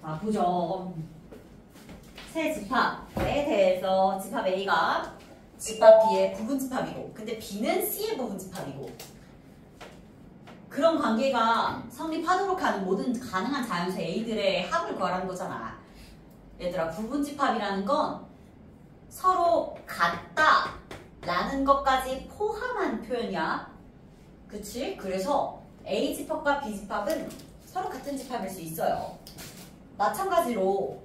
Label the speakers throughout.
Speaker 1: 자, 보죠. 세 집합에 대해서 집합 A가 집합 B의 부분집합이고, 근데 B는 C의 부분집합이고, 그런 관계가 성립하도록 하는 모든 가능한 자연수 A들의 합을 구하라는 거잖아. 얘들아, 부분집합이라는 건 서로 같다라는 것까지 포함한 표현이야. 그치? 그래서 A집합과 B집합은 서로 같은 집합일 수 있어요. 마찬가지로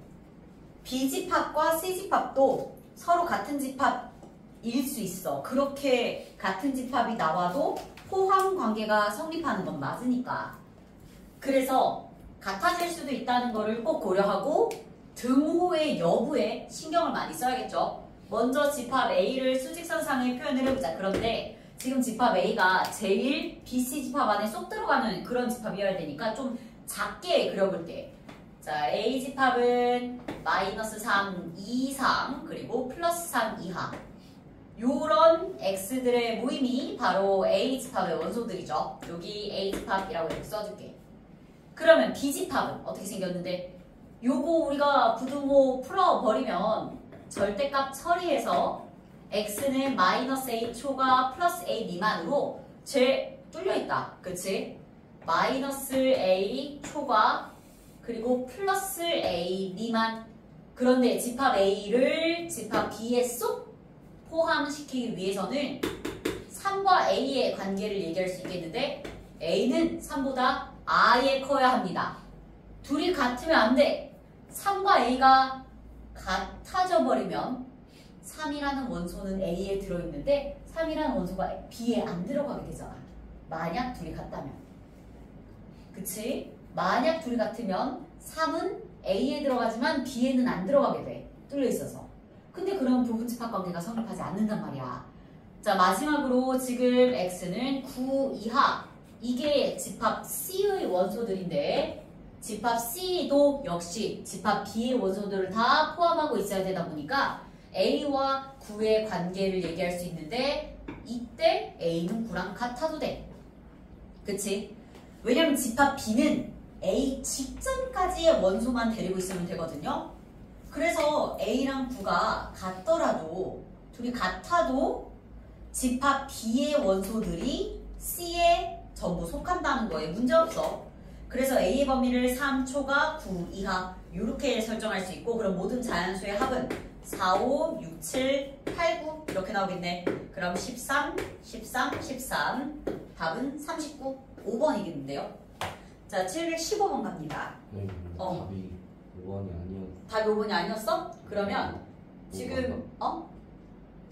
Speaker 1: B집합과 C집합도 서로 같은 집합일 수 있어. 그렇게 같은 집합이 나와도 포함 관계가 성립하는 건 맞으니까. 그래서 같아질 수도 있다는 거를 꼭 고려하고 등호의 여부에 신경을 많이 써야겠죠. 먼저 집합 A를 수직선상에 표현을 해보자. 그런데 지금 집합 A가 제일 BC 집합 안에 쏙 들어가는 그런 집합이어야 되니까 좀 작게 그려볼게. 자, A 집합은 -3 이상 그리고 +3 이하, 요런 x들의 모임이 바로 A 집합의 원소들이죠. 여기 A 집합이라고 이렇게 써줄게. 그러면 B 집합은 어떻게 생겼는데, 요거 우리가 부등호 풀어버리면 절대값 처리해서 x는 -a 초과 +a 미만으로 뚫려있다. 그치? -a 초과 그리고 +a 미만. 그런데 집합 A를 집합 B에 쏙 포함시키기 위해서는 3과 A의 관계를 얘기할 수 있겠는데, A는 3보다 아예 커야 합니다. 둘이 같으면 안 돼. 3과 A가 같아져 버리면 3이라는 원소는 A에 들어있는데 3이라는 원소가 B에 안 들어가게 되잖아. 만약 둘이 같다면. 그치? 만약 둘이 같으면 3은 A에 들어가지만 B에는 안 들어가게 돼. 뚫려 있어서. 근데 그런 부분집합 관계가 성립하지 않는단 말이야. 자, 마지막으로 지금 X는 9 이하. 이게 집합 C의 원소들인데, 집합 C도 역시 집합 B의 원소들을 다 포함하고 있어야 되다 보니까 A와 9의 관계를 얘기할 수 있는데, 이때 A는 9랑 같아도 돼. 그치? 왜냐면 집합 B는 A 직전까지의 원소만 데리고 있으면 되거든요. 그래서 A랑 9가 같더라도, 둘이 같아도 집합 B의 원소들이 C에 전부 속한다는 거에 문제없어. 그래서 A의 범위를 3초가 9 이하 이렇게 설정할 수 있고, 그럼 모든 자연수의 합은 4, 5, 6, 7, 8, 9 이렇게 나오겠네. 그럼 13, 13, 13 답은 39, 5번이겠는데요. 자, 715번 갑니다.
Speaker 2: 네, 답이 5번이 아니었.
Speaker 1: 답이 5번이 아니었어? 그러면 지금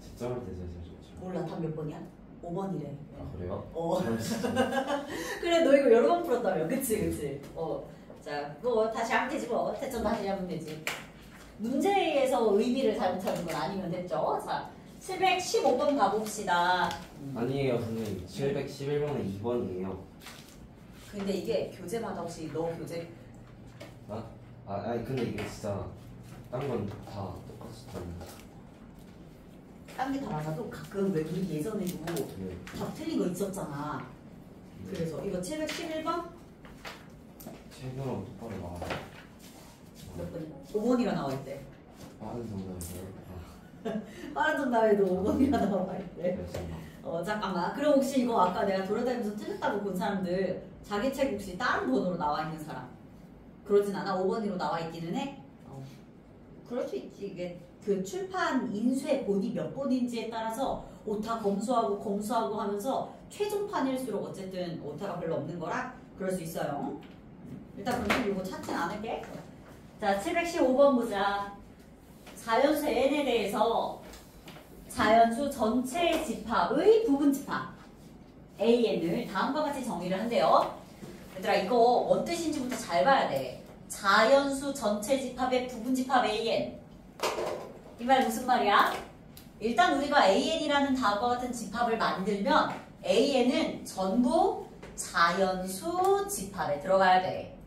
Speaker 2: 채점할 때 제일 좋죠.
Speaker 1: 몰라, 답 몇 번이야? 5번이래.
Speaker 2: 아, 그래요?
Speaker 1: 그래, 너 이거 여러 번 풀었다며. 그치. 자, 뭐 다시 하면 되지 뭐. 채점 다시 하면 되지. 문제에서 의미를 잘못 찾은 건 아니면 됐죠. 자, 715번 가봅시다.
Speaker 2: 아니에요, 선생님. 711번에 2번이에요.
Speaker 1: 근데 이게 교재마다 혹시 너 교재
Speaker 2: 아니 근데 이게 진짜 딴 건 다 똑같았잖아요.
Speaker 1: 딴 게 다 많아도 가끔 왜 우리 예전에도 다 틀린 거 있었잖아. 그래서 이거 711번?
Speaker 2: 책으로 똑바로 나와요.
Speaker 1: 몇 번이야? 5번이라 나와 있대.
Speaker 2: 빠른 정답이세요?
Speaker 1: 빠른 정답에도 5번이라 나와 있대.
Speaker 2: 그렇습니다.
Speaker 1: 잠깐만. 그럼 혹시 이거 아까 내가 돌아다니면서 틀렸다고 본 사람들 자기 책 혹시 다른 번호로 나와 있는 사람? 그러진 않아? 5번으로 나와 있기는 해? 그럴 수 있지. 이게 그 출판 인쇄 본이 몇 번인지에 따라서 오타 검수하고 하면서 최종판일수록 어쨌든 오타가 별로 없는 거라 그럴 수 있어요. 일단 그럼 이거 찾진 않을게. 자, 715번 보자. 자연수 n에 대해서 자연수 전체 집합의 부분집합 AN을 다음과 같이 정의를 한대요. 얘들아, 이거 뭔 뜻인지부터 잘 봐야 돼. 자연수 전체 집합의 부분집합 AN. 이 말 무슨 말이야? 일단 우리가 AN이라는 다음과 같은 집합을 만들면 AN은 전부 자연수 집합에 들어가야 돼.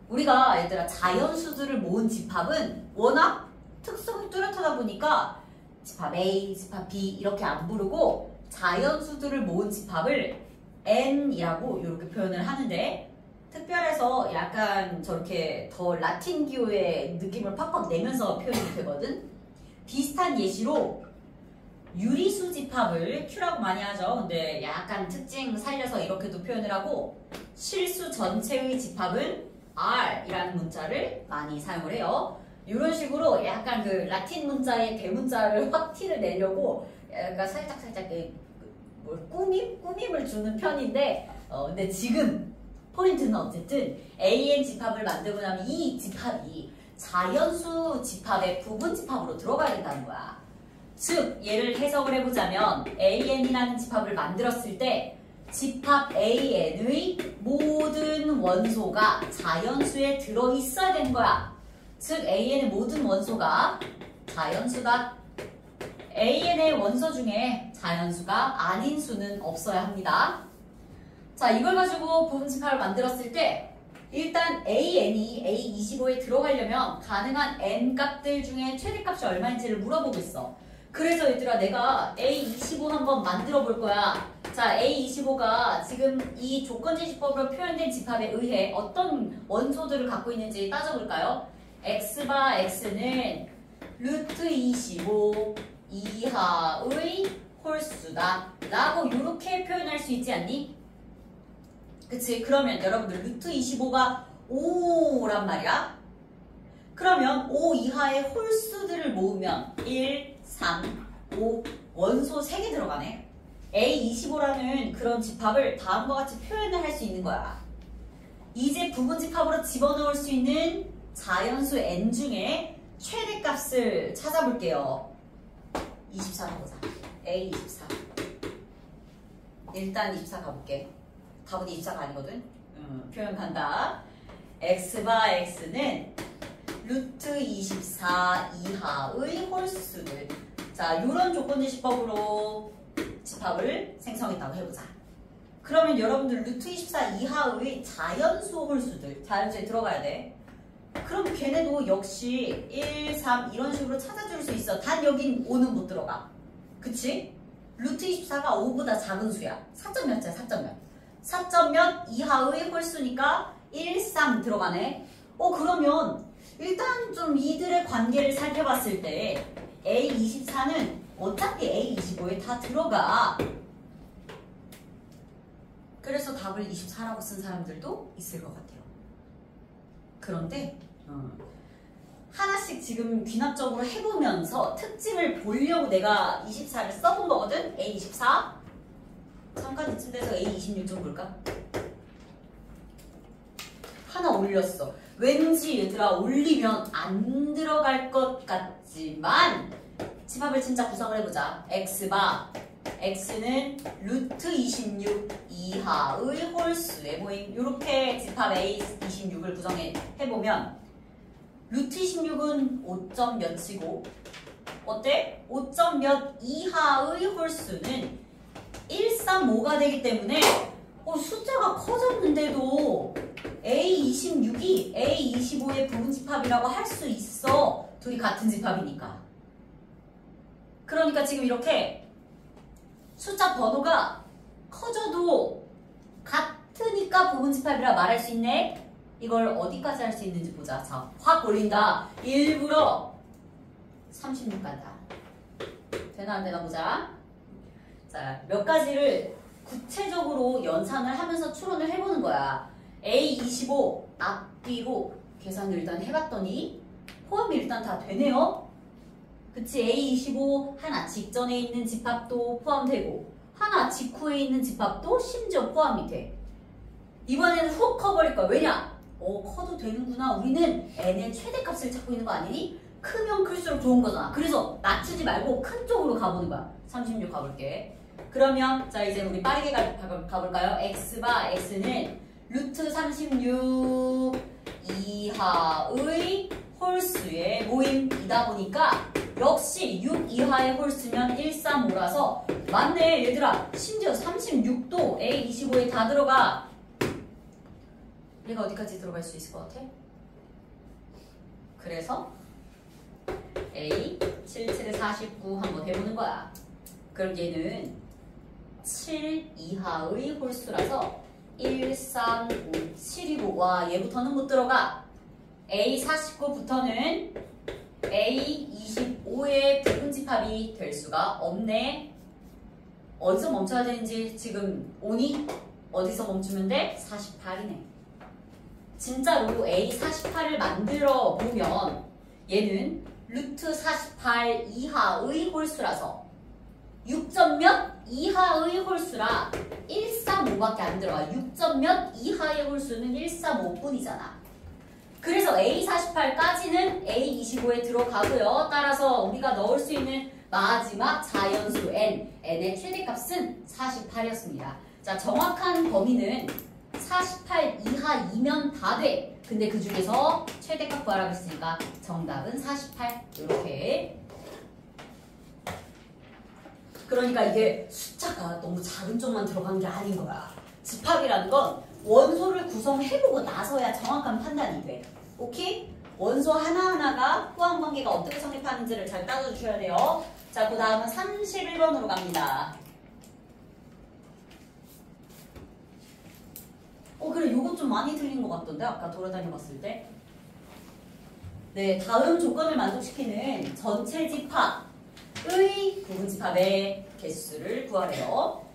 Speaker 1: 우리가 얘들아 자연수들을 모은 집합은 워낙 특성이 뚜렷하다 보니까 집합 A, 집합 B 이렇게 안 부르고 자연수들을 모은 집합을 N이라고 이렇게 표현을 하는데, 특별해서 약간 저렇게 더 라틴기호의 느낌을 팍팍 내면서 표현이 되거든. 비슷한 예시로 유리수 집합을 Q라고 많이 하죠. 근데 약간 특징 살려서 이렇게도 표현을 하고 실수 전체의 집합은 R이라는 문자를 많이 사용을 해요. 이런 식으로 약간 그 라틴 문자의 대문자를 확 티를 내려고 약간 살짝 꾸밈을 주는 편인데 근데 지금 포인트는 어쨌든 AN 집합을 만들고 나면 이 집합이 자연수 집합의 부분 집합으로 들어가야 된다는 거야. 즉 얘를 해석을 해보자면 AN이라는 집합을 만들었을 때 집합 AN의 모든 원소가 자연수에 들어있어야 되는 거야. 즉 AN의 모든 원소가 자연수다. AN의 원소 중에 자연수가 아닌 수는 없어야 합니다. 자, 이걸 가지고 부분 집합을 만들었을 때 일단 AN이 A25에 들어가려면 가능한 N 값들 중에 최대값이 얼마인지를 물어보고 있어. 그래서 얘들아 내가 A25 한번 만들어 볼 거야. 자, A25가 지금 이 조건지시법으로 표현된 집합에 의해 어떤 원소들을 갖고 있는지 따져볼까요? X바 X는 루트 25 이하의 홀수다 라고 이렇게 표현할 수 있지 않니? 그치? 그러면 여러분들 루트 25가 5란 말이야. 그러면 5 이하의 홀수들을 모으면 1, 3, 5 원소 3개 들어가네. A25라는 그런 집합을 다음과 같이 표현을 할 수 있는 거야. 이제 부분 집합으로 집어넣을 수 있는 자연수 n 중에 최대값을 찾아볼게요. 24로 보자. A24. 일단 24 가볼게. 답은 24가 아니거든. 표현 간다. X바 X는 루트 24 이하의 홀수들. 자, 요런 조건지시법으로 집합을 생성했다고 해보자. 그러면 여러분들 루트 24 이하의 자연수 홀수들, 자연수에 들어가야 돼. 그럼 걔네도 역시 1, 3 이런 식으로 찾아줄 수 있어. 단 여긴 5는 못 들어가. 그치? 루트 24가 5보다 작은 수야. 4점 몇이야? 4점 몇. 4점 몇 이하의 홀수니까 1, 3 들어가네. 그러면 일단 좀 이들의 관계를 살펴봤을 때 A24는 어차피 A25에 다 들어가. 그래서 답을 24라고 쓴 사람들도 있을 것 같아요. 그런데 하나씩 지금 귀납적으로 해보면서 특징을 보려고 내가 24를 써본 거거든? A24 잠깐 이쯤 돼서 A26 좀 볼까? 하나 올렸어. 왠지 얘들아 올리면 안 들어갈 것 같지만 집합을 진짜 구성을 해보자. X바 X는 루트 26 이하의 홀수의 모임. 이렇게 집합 A26을 구성해보면 루트 26은 5점 몇이고 어때? 5점 몇 이하의 홀수는 135가 되기 때문에 숫자가 커졌는데도 A26이 A25의 부분 집합이라고 할 수 있어. 둘이 같은 집합이니까. 그러니까 지금 이렇게 숫자 번호가 커져도 같으니까 부분 집합이라 말할 수 있네. 이걸 어디까지 할 수 있는지 보자. 자, 확 올린다. 일부러 36 간다. 되나 안 되나 보자. 자, 몇 가지를 구체적으로 연산을 하면서 추론을 해보는 거야. A25 앞뒤로 계산을 일단 해봤더니 포함이 일단 다 되네요. 그치? A25 하나 직전에 있는 집합도 포함되고 하나 직후에 있는 집합도 심지어 포함이 돼. 이번에는 훅 커버릴 거야. 왜냐? 커도 되는구나. 우리는 n의 최대값을 찾고 있는 거 아니니? 크면 클수록 좋은 거잖아. 그래서 낮추지 말고 큰 쪽으로 가보는 거야. 36 가볼게. 그러면 자 이제 우리 빠르게 가볼까요? X바 X는 루트 36 이하의 홀수의 모임이다 보니까 역시 6 이하의 홀수면 135라서 맞네 얘들아. 심지어 36도 A25에 다 들어가. 얘가 어디까지 들어갈 수 있을 것 같아? 그래서 A 77에 49 한번 해보는 거야. 그럼 얘는 7 이하의 홀수라서 1, 3, 5, 7이고 와 얘부터는 못 들어가. A49부터는 A25의 부분집합이 될 수가 없네. 어디서 멈춰야 되는지 지금 오니? 어디서 멈추면 돼? 48이네. 진짜로 A48을 만들어 보면 얘는 루트 48 이하의 홀수라서 6점 몇 이하의 홀수라 135밖에 안 들어가. 6점 몇 이하의 홀수는 135뿐이잖아. 그래서 A48까지는 A25에 들어가고요. 따라서 우리가 넣을 수 있는 마지막 자연수 n의 최대값은 48이었습니다. 자, 정확한 범위는 48 이하이면 다 돼. 근데 그 중에서 최대값 구하라고 했으니까 정답은 48. 이렇게. 그러니까 이게 숫자가 너무 작은 쪽만 들어간 게 아닌 거야. 집합이라는 건 원소를 구성해보고 나서야 정확한 판단이 돼. 오케이? 원소 하나하나가 포함 관계가 어떻게 성립하는지를 잘 따져주셔야 돼요. 자, 그 다음은 31번으로 갑니다. 그래, 요거 좀 많이 틀린 것 같던데? 아까 돌아다녀 봤을 때. 네, 다음 조건을 만족시키는 전체 집합의 부분 집합의 개수를 구하래요.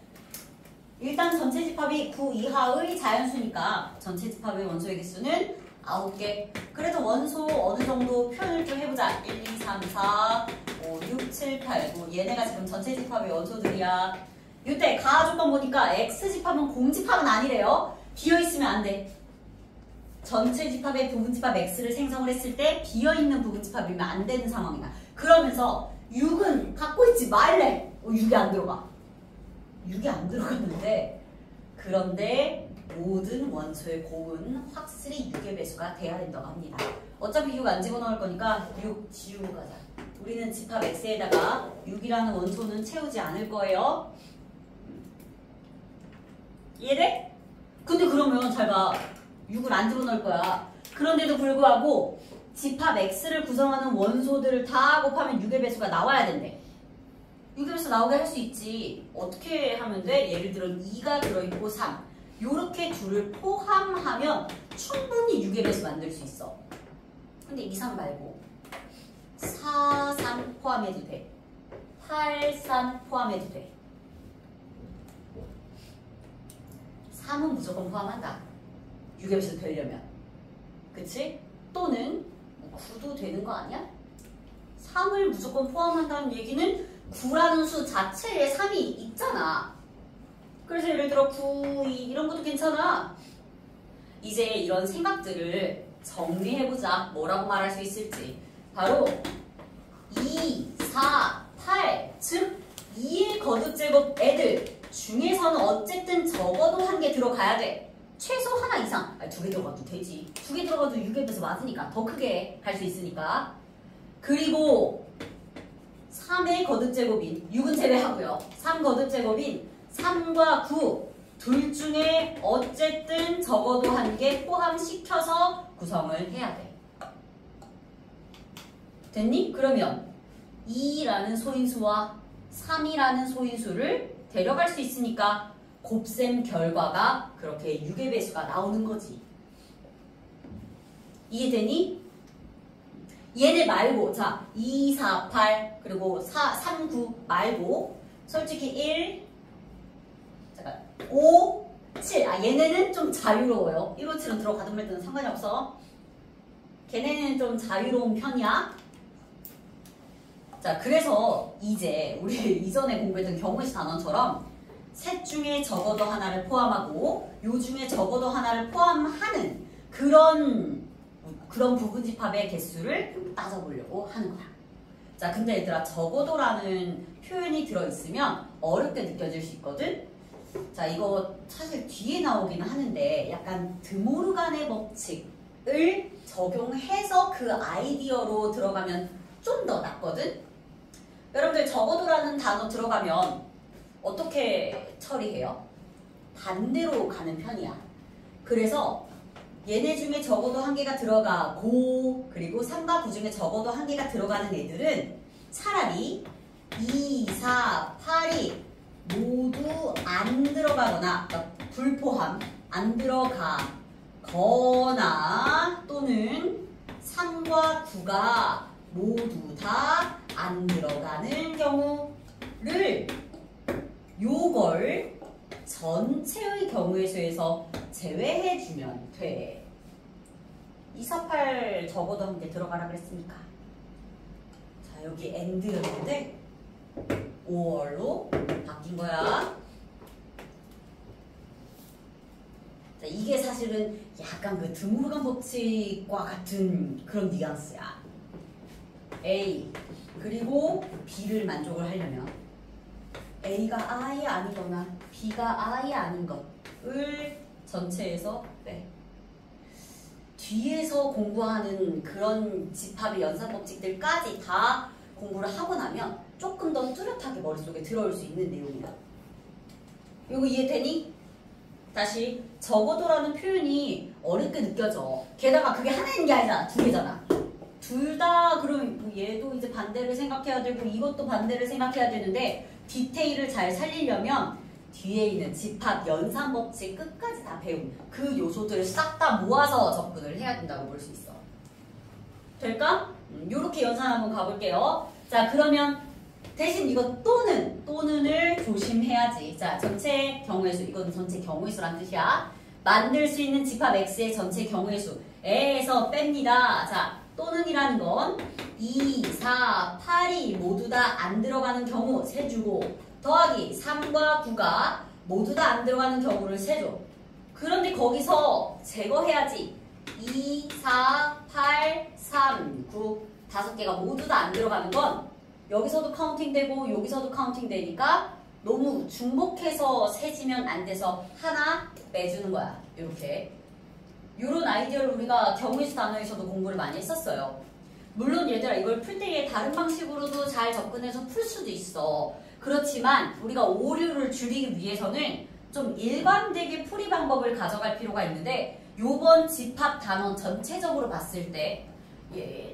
Speaker 1: 일단 전체 집합이 9 이하의 자연수니까 전체 집합의 원소의 개수는 9개. 그래도 원소 어느 정도 표현을 좀 해보자. 1, 2, 3, 4, 5, 6, 7, 8, 9. 얘네가 지금 전체 집합의 원소들이야. 이때 가하 조건 보니까 X집합은 공집합은 아니래요. 비어있으면 안 돼. 전체 집합의 부분집합 X를 생성을 했을 때 비어있는 부분집합이면 안 되는 상황이야. 그러면서 6은 갖고 있지 말래. 6이 안 들어가. 6이 안 들어갔는데 그런데 모든 원소의 곱은 확실히 6의 배수가 돼야 된다고 합니다. 어차피 6 안 집어넣을 거니까 6 지우고 가자. 우리는 집합 X에다가 6이라는 원소는 채우지 않을 거예요. 이해돼? 근데 그러면 잘 봐. 6을 안 집어넣을 거야. 그런데도 불구하고 집합 X를 구성하는 원소들을 다 곱하면 6의 배수가 나와야 된대. 6의 배수 나오게 할 수 있지. 어떻게 하면 돼? 예를 들어 2가 들어있고 3. 요렇게 둘을 포함하면 충분히 6의 배수 만들 수 있어. 근데 2, 3 말고 4, 3 포함해도 돼. 8, 3 포함해도 돼. 3은 무조건 포함한다. 6의 배수 되려면. 그치? 또는 9도 되는 거 아니야? 3을 무조건 포함한다는 얘기는 9라는 수 자체에 3이 있잖아. 그래서 예를 들어 9, 2 이런 것도 괜찮아. 이제 이런 생각들을 정리해보자. 뭐라고 말할 수 있을지. 바로 2, 4, 8, 즉 2의 거듭제곱 애들 중에서는 어쨌든 적어도 한 개 들어가야 돼. 최소 하나 이상. 2개 들어가도 되지. 2개 들어가도 6의 배수 맞으니까 더 크게 할 수 있으니까. 그리고 3의 거듭제곱인 6은 제외하고요. 3 거듭제곱인 3과 9 둘 중에 어쨌든 적어도 한 개 포함시켜서 구성을 해야 돼. 됐니? 그러면 2라는 소인수와 3이라는 소인수를 데려갈 수 있으니까 곱셈 결과가 그렇게 6의 배수가 나오는 거지. 이해되니? 얘네 말고 자 2, 4, 8 그리고 3, 9 말고 솔직히 1, 잠깐 5, 7 얘네는 좀 자유로워요. 1, 5, 7은 들어가든 말든 상관이 없어. 걔네는 좀 자유로운 편이야. 자 그래서 이제 우리 이전에 공부했던 경우의 수 단원처럼 셋 중에 적어도 하나를 포함하고 요 중에 적어도 하나를 포함하는 그런 부분집합의 개수를 따져보려고 하는 거야. 자, 근데 얘들아 적어도라는 표현이 들어있으면 어렵게 느껴질 수 있거든? 자, 이거 사실 뒤에 나오긴 하는데 약간 드모르간의 법칙을 적용해서 그 아이디어로 들어가면 좀 더 낫거든? 여러분들 적어도라는 단어 들어가면 어떻게 처리해요? 반대로 가는 편이야. 그래서 얘네 중에 적어도 한 개가 들어가고 그리고 3과 9 중에 적어도 한 개가 들어가는 애들은 차라리 2, 4, 8이 모두 안 들어가거나 그러니까 불포함 안 들어가거나 또는 3과 9가 모두 다 안 들어가는 경우를 요걸 전체의 경우의 수에서 제외해주면 돼. 248 적어도 한 개 들어가라 그랬으니까. 자, 여기 and였는데 5월로 바뀐 거야. 자, 이게 사실은 약간 그 드모르간 법칙과 같은 그런 뉘앙스야. A 그리고 B를 만족을 하려면 A가 아예 아니거나 B가 아예 아닌 것을 전체에서 빼. 뒤에서 공부하는 그런 집합의 연산법칙들까지 다 공부를 하고 나면 조금 더 뚜렷하게 머릿속에 들어올 수 있는 내용이야. 이거 이해되니? 다시 적어도라는 표현이 어렵게 느껴져. 게다가 그게 하나 있는 게 아니잖아. 두 개잖아. 둘 다 그럼 뭐 얘도 이제 반대를 생각해야 되고 이것도 반대를 생각해야 되는데 디테일을 잘 살리려면 뒤에 있는 집합 연산법칙 끝까지 다 배운 그 요소들을 싹 다 모아서 접근을 해야 된다고 볼 수 있어. 될까? 요렇게 연산 한번 가볼게요. 자, 그러면 대신 이거 또는을 조심해야지. 자, 전체 경우의 수, 이건 전체 경우의 수란 뜻이야. 만들 수 있는 집합 X의 전체 경우의 수에서 뺍니다. 자, 또는이라는 건 2, 4, 8이 모두 다 안 들어가는 경우 세주고 더하기 3과 9가 모두 다 안 들어가는 경우를 세줘. 그런데 거기서 제거해야지. 2, 4, 8, 3, 9 다섯 개가 모두 다 안 들어가는 건 여기서도 카운팅 되고 여기서도 카운팅 되니까 너무 중복해서 세지면 안 돼서 하나 빼주는 거야. 이렇게. 이런 아이디어를 우리가 경우의 수 단어에서도 공부를 많이 했었어요. 물론 얘들아 이걸 풀 때에 다른 방식으로도 잘 접근해서 풀 수도 있어. 그렇지만 우리가 오류를 줄이기 위해서는 좀 일관되게 풀이 방법을 가져갈 필요가 있는데 요번 집합 단원 전체적으로 봤을 때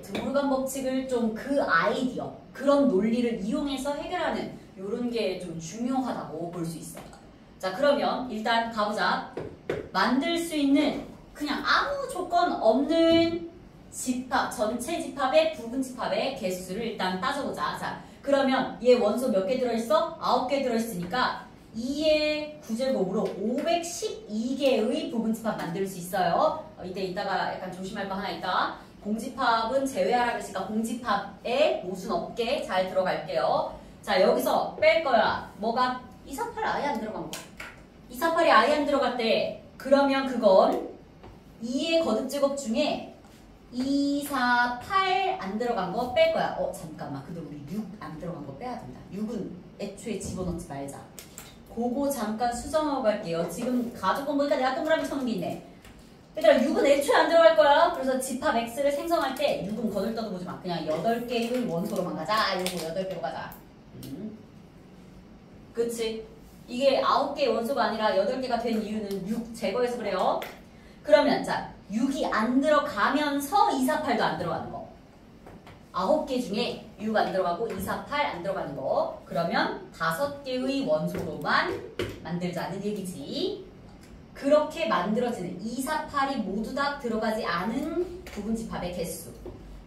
Speaker 1: 드모르간 법칙을 좀 그 아이디어, 그런 논리를 이용해서 해결하는 요런 게 좀 중요하다고 볼 수 있어. 자, 그러면 일단 가보자. 만들 수 있는 그냥 아무 조건 없는 집합, 전체 집합의 부분 집합의 개수를 일단 따져보자. 자, 그러면 얘 원소 몇 개 들어있어? 9개 들어있으니까 2의 9제곱으로 512개의 부분 집합 만들 수 있어요. 이따가 약간 조심할 거 하나 있다. 공집합은 제외하라 그랬으니까 공집합에 모순 없게 잘 들어갈게요. 자, 여기서 뺄 거야. 뭐가? 248 아예 안 들어간 거. 248이 아예 안 들어갔대. 그러면 그건 2의 거듭제곱 중에 2, 4, 8 안 들어간 거 뺄 거야. 잠깐만. 근데 우리 6 안 들어간 거 빼야 된다. 6은 애초에 집어넣지 말자. 그거 잠깐 수정하고 갈게요. 지금 가족권 보니까 내가 동그라미 쳐놓은 게 있네. 얘들아 6은 애초에 안 들어갈 거야. 그래서 집합 X를 생성할 때 6은 거들떠도 보지 마. 그냥 8개의 원소로만 가자. 이거 8개로 가자. 그치? 이게 9개의 원소가 아니라 8개가 된 이유는 6 제거해서 그래요. 그러면 자 6이 안 들어가면서 248도 안 들어가는 거. 9개 중에 6 안 들어가고 248 안 들어가는 거. 그러면 5개의 원소로만 만들자는 얘기지. 그렇게 만들어지는 248이 모두 다 들어가지 않은 부분 집합의 개수.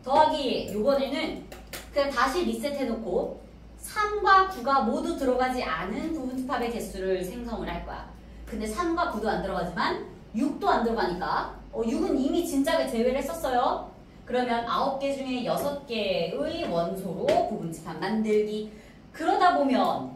Speaker 1: 더하기 요번에는 그냥 다시 리셋해놓고 3과 9가 모두 들어가지 않은 부분 집합의 개수를 생성을 할 거야. 근데 3과 9도 안 들어가지만 6도 안 들어가니까 6은 이미 진작에 제외를 했었어요. 그러면 9개 중에 6개의 원소로 부분 집합 만들기. 그러다 보면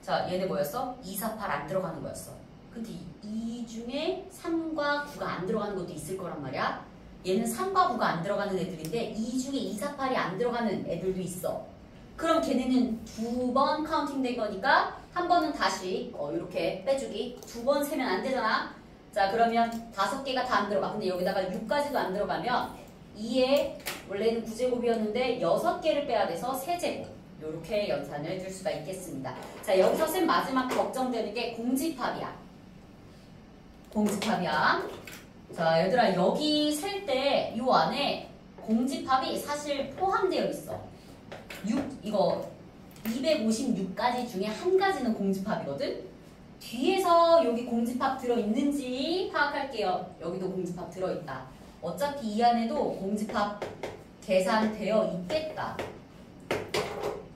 Speaker 1: 자 얘네 뭐였어? 2, 4, 8 안 들어가는 거였어. 근데 이 중에 3과 9가 안 들어가는 것도 있을 거란 말이야. 얘는 3과 9가 안 들어가는 애들인데 이 중에 2, 4, 8이 안 들어가는 애들도 있어. 그럼 걔네는 2번 카운팅 된 거니까 한 번은 다시 이렇게 빼주기. 2번 세면 안 되잖아. 자 그러면 5개가 다 안 들어가. 근데 여기다가 6까지도 안 들어가면 2에 원래는 9제곱이었는데 6개를 빼야 돼서 3제곱. 이렇게 연산을 줄 수가 있겠습니다. 자 여기서 쌤 마지막 걱정되는 게 공집합이야. 공집합이야. 자 얘들아 여기 셀 때 이 안에 공집합이 사실 포함되어 있어. 6 이거 256가지 중에 한 가지는 공집합이거든. 뒤에서 여기 공집합 들어있는지 파악할게요. 여기도 공집합 들어있다. 어차피 이 안에도 공집합 계산되어 있겠다.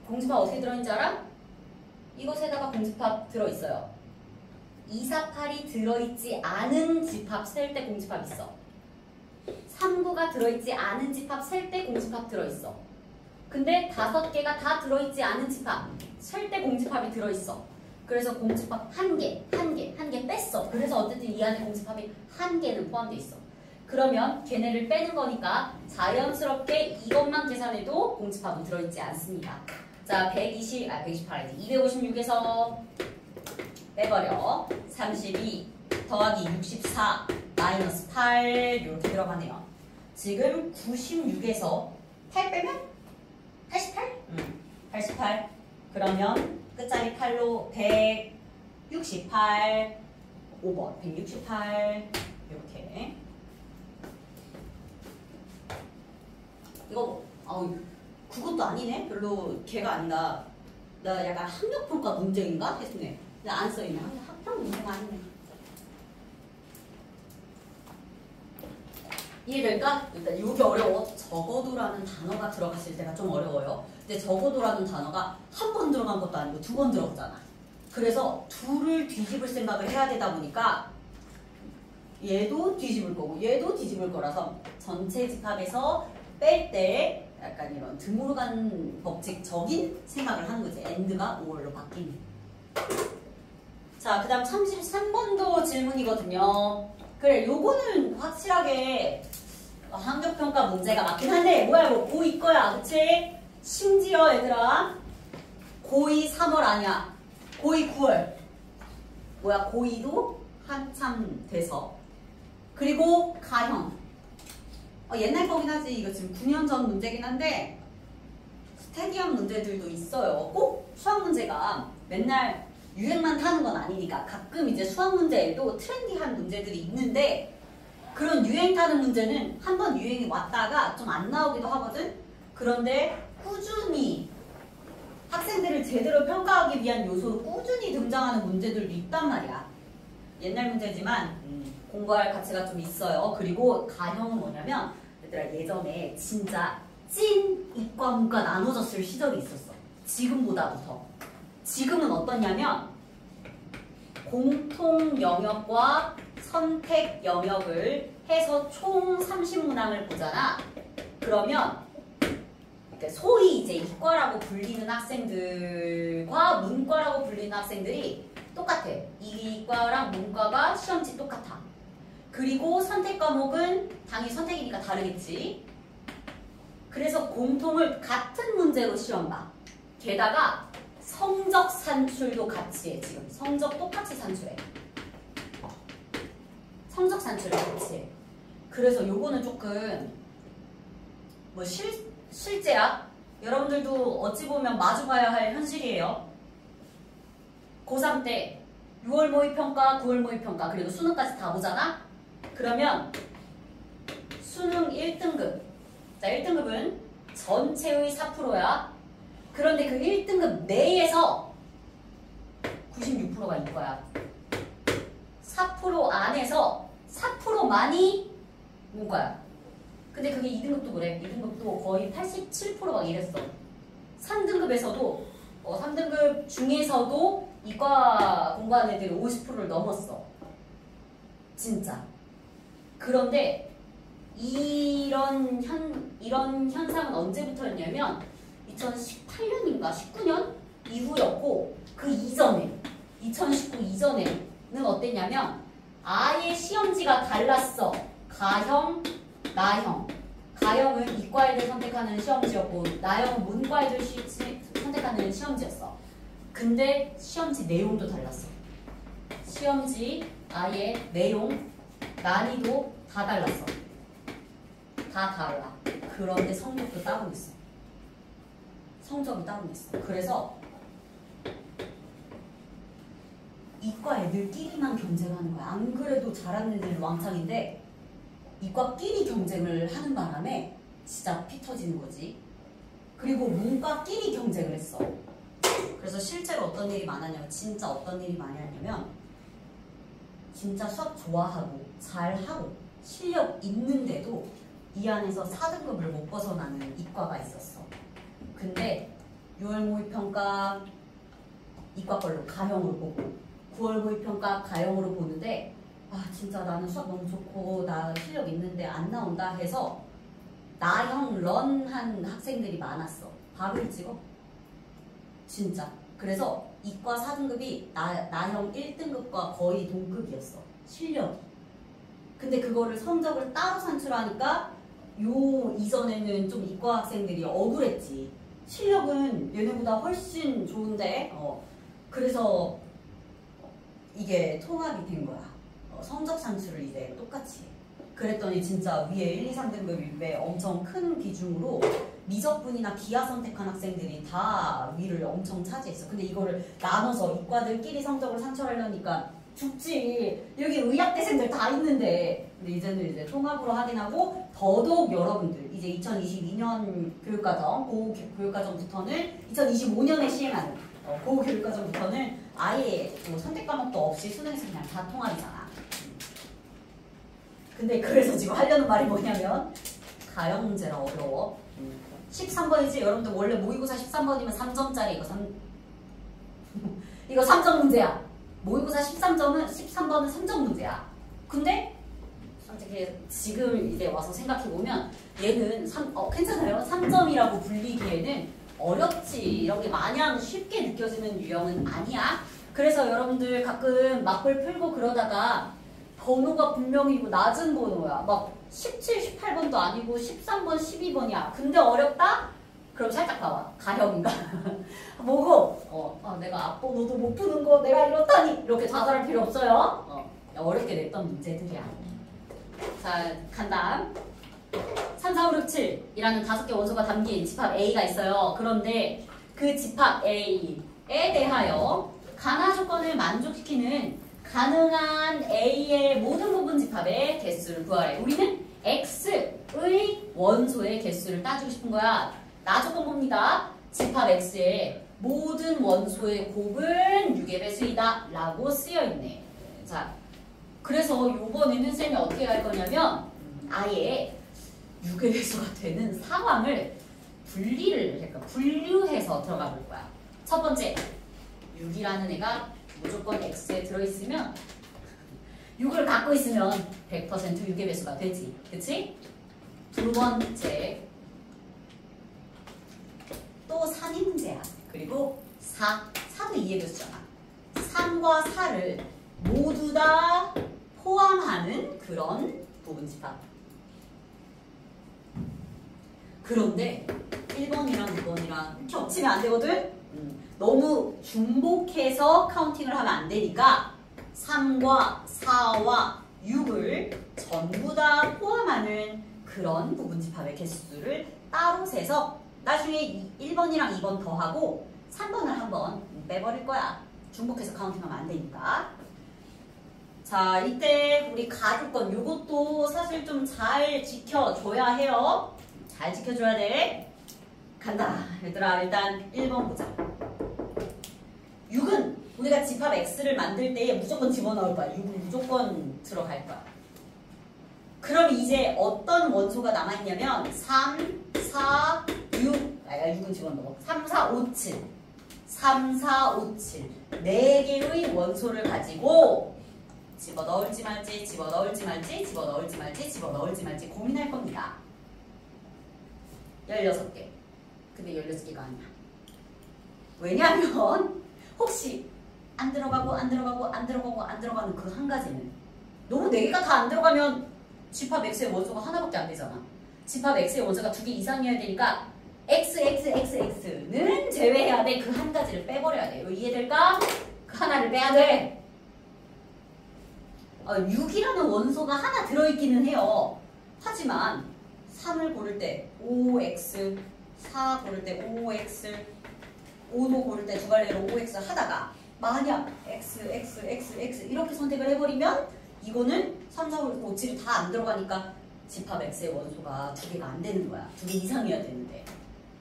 Speaker 1: 공집합 어떻게 들어있는지 알아? 이것에다가 공집합 들어있어요. 248이 들어있지 않은 집합 셀 때 공집합 있어. 39가 들어있지 않은 집합 셀 때 공집합 들어있어. 근데 5개가 다 들어있지 않은 집합 셀 때 공집합이 들어있어. 그래서 공집합 1개 뺐어. 그래서 어쨌든 이 안에 공집합이 1개는 포함되어 있어. 그러면 걔네를 빼는 거니까 자연스럽게 이것만 계산해도 공집합은 들어있지 않습니다. 자, 128 256에서 빼버려. 32 더하기 64 마이너스 8 이렇게 들어가네요. 지금 96에서 8 빼면 88? 88. 그러면 끝자리 8로 168 5번 168 이렇게. 이거 그것도 아니네. 별로 걔가 아니다. 나 약간 학력평가 문제인가 했네. 나 안 써있네. 학평 문제가 아니네. 이해될까? 일단 여기 어려워. 적어도라는 단어가 들어갔을 때가 좀 어려워요. 근데 적어도라는 단어가 한 번 들어간 것도 아니고 2번 들어갔잖아. 그래서 둘을 뒤집을 생각을 해야 되다 보니까 얘도 뒤집을 거고 얘도 뒤집을 거라서 전체 집합에서 뺄 때 약간 이런 등으로 간 법칙적인 생각을 하는 거지. end가 5월로 바뀌는. 자, 그 다음 33번도 질문이거든요. 그래, 요거는 확실하게 학력평가 문제가 맞긴 한데 뭐야 이거 고2 거야. 그치? 심지어 얘들아 고2 3월 아니야. 고2 9월. 뭐야 고2도 한참 돼서. 그리고 가형. 옛날 거긴 하지. 이거 지금 9년 전 문제긴 한데 스테디언 문제들도 있어요. 꼭 수학 문제가 맨날 유행만 타는 건 아니니까 가끔 이제 수학 문제에도 트렌디한 문제들이 있는데 그런 유행 타는 문제는 한번 유행이 왔다가 좀 안 나오기도 하거든. 그런데 꾸준히 학생들을 제대로 평가하기 위한 요소로 꾸준히 등장하는 문제들도 있단 말이야. 옛날 문제지만 공부할 가치가 좀 있어요. 그리고 가형은 뭐냐면 얘들아 예전에 진짜 찐 이과 문과 나눠졌을 시절이 있었어. 지금보다도 더. 지금은 어떠냐면 공통 영역과 선택 영역을 해서 총 30문항을 보잖아. 그러면 소위 이제 이과라고 불리는 학생들과 문과라고 불리는 학생들이 똑같아. 이과랑 문과가 시험지 똑같아. 그리고 선택 과목은 당연히 선택이니까 다르겠지. 그래서 공통을 같은 문제로 시험 봐. 게다가 성적 산출도 같이 해. 지금 성적 똑같이 산출해. 성적 산출을 같이 해. 그래서 요거는 조금 뭐 실제야. 여러분들도 어찌 보면 마주봐야 할 현실이에요. 고3 때 6월 모의평가, 9월 모의평가 그리고 수능까지 다 보잖아? 그러면 수능 1등급. 자, 1등급은 전체의 4%야. 그런데 그 1등급 내에서 96%가 이거야. 4% 안에서 4%만이 문과야. 근데 그게 2등급도 그래. 2등급도 거의 87%가 이랬어. 3등급에서도 3등급 중에서도 이과 공부하는 애들이 50%를 넘었어. 진짜. 그런데 이런 현상은 언제부터였냐면 2018년인가 19년 이후였고 그 이전에 2019 이전에는 어땠냐면 아예 시험지가 달랐어. 가형, 나형. 가형은 이과 애들 선택하는 시험지였고 나형은 문과 애들 선택하는 시험지였어. 근데 시험지 내용도 달랐어. 시험지 아예 내용, 난이도 다 달랐어. 다 달라. 그런데 성적도 따로 있어. 성적이 따로 있어. 그래서 이과 애들끼리만 경쟁을 하는 거야. 안 그래도 잘하는 애들 왕창인데 이과끼리 경쟁을 하는 바람에 진짜 피 터지는 거지. 그리고 문과끼리 경쟁을 했어. 그래서 실제로 어떤 일이 많았냐면 진짜 어떤 일이 많이 하냐면 진짜 수학 좋아하고 잘하고 실력 있는데도 이 안에서 4등급을 못 벗어나는 이과가 있었어. 근데 6월 모의평가 이과 걸로 가형으로 보고 9월 모의평가 가형으로 보는데 아 진짜 나는 수학 너무 좋고 나 실력 있는데 안 나온다 해서 나형 런한 학생들이 많았어. 밥을 찍어. 진짜. 그래서 이과 4등급이 나형 1등급과 거의 동급이었어. 실력이. 근데 그거를 성적을 따로 산출하니까 요 이전에는 좀 이과 학생들이 억울했지. 실력은 얘네보다 훨씬 좋은데 그래서 이게 통합이 된 거야. 성적 산출을 이제 똑같이 해. 그랬더니 진짜 위에 1, 2, 3등급이 왜 엄청 큰 비중으로 미적분이나 기하 선택한 학생들이 다 위를 엄청 차지했어. 근데 이거를 나눠서 이과들끼리 성적을 산출하려니까 죽지. 여기 의학대생들 다 있는데. 근데 이제는 이제 통합으로 하긴 하고 더더욱 여러분들 이제 2022년 교육과정, 고교육과정부터는 2025년에 시행하는 고교육과정부터는 아예 뭐 선택 과목도 없이 수능에서 그냥 다 통합이잖아. 근데 그래서 지금 하려는 말이 뭐냐면 가형 문제라 어려워. 13번이지? 여러분들 원래 모의고사 13번이면 3점짜리 이거 3점 문제야. 모의고사 13번은 3점 문제야. 근데 솔직히 지금 이제 와서 생각해보면 얘는 괜찮아요. 3점이라고 불리기에는 어렵지. 이런 게 마냥 쉽게 느껴지는 유형은 아니야. 그래서 여러분들 가끔 막걸 풀고 그러다가 번호가 분명히 낮은 번호야. 막 17, 18번도 아니고 13번, 12번이야. 근데 어렵다? 그럼 살짝 봐봐. 가형인가? 보고 내가 앞번호도 못 푸는 거 내가 이렇다니 이렇게 좌절할 필요 없어요. 어렵게 냈던 문제들이야. 자, 간다. 3, 4, 5, 6, 7이라는 5개 원소가 담긴 집합 A가 있어요. 그런데 그 집합 A에 대하여 가나 조건을 만족시키는 가능한 A의 모든 부분 집합의 개수를 구하래. 우리는 X의 원소의 개수를 따지고 싶은 거야. 나 조건 봅니다. 집합 X의 모든 원소의 곱은 6의 배수이다 라고 쓰여있네. 자, 그래서 요번에는 쌤이 어떻게 할 거냐면 아예 6의 배수가 되는 상황을 분류해서 들어가 볼 거야. 첫 번째, 6이라는 애가 무조건 X에 들어있으면 6을 갖고 있으면 100% 6의 배수가 되지. 그치? 두 번째, 또 3이 문제야. 그리고 4도 2의 배수잖아. 3과 4를 모두 다 포함하는 그런 부분 집합. 그런데 1번이랑 2번이랑 겹치면 안 되거든? 너무 중복해서 카운팅을 하면 안 되니까 3과 4와 6을 전부 다 포함하는 그런 부분 집합의 개수를 따로 세서 나중에 1번이랑 2번 더하고 3번을 한번 빼버릴 거야. 중복해서 카운팅하면 안 되니까. 자, 이때 우리 가주권 요것도 사실 좀 잘 지켜줘야 해요. 잘 지켜줘야 돼. 간다. 얘들아, 일단 1번 보자. 6은 우리가 집합 X를 만들 때 무조건 집어넣을 거야. 6은 무조건 들어갈 거야. 그럼 이제 어떤 원소가 남아있냐면 3, 4, 6 6은 집어넣어. 3, 4, 5, 7 3, 4, 5, 7 4개의 원소를 가지고 집어넣을지 말지, 집어넣을지 말지, 집어넣을지 말지, 집어넣을지 말지 고민할 겁니다. 16개. 근데 16개가 아니야. 왜냐면 혹시 안 들어가고 안 들어가고 안 들어가고 안 들어가는 그 한 가지는 너무 4개가 다 안 들어가면 집합 X의 원소가 하나밖에 안 되잖아. 집합 X의 원소가 2개 이상이어야 되니까 XXXX는 제외해야 돼. 그 한 가지를 빼버려야 돼. 이거 이해될까? 그 하나를 빼야 돼. 6이라는 원소가 하나 들어있기는 해요. 하지만 3을 고를 때 OX, 4 고를 때 OX, 5도 고를 때 두 갈래로 OX 하다가 만약 X, X, X, X 이렇게 선택을 해버리면 이거는 3, 4, 5, 7이 다 안 들어가니까 집합 X의 원소가 2개가 안 되는 거야. 2개 이상이어야 되는데.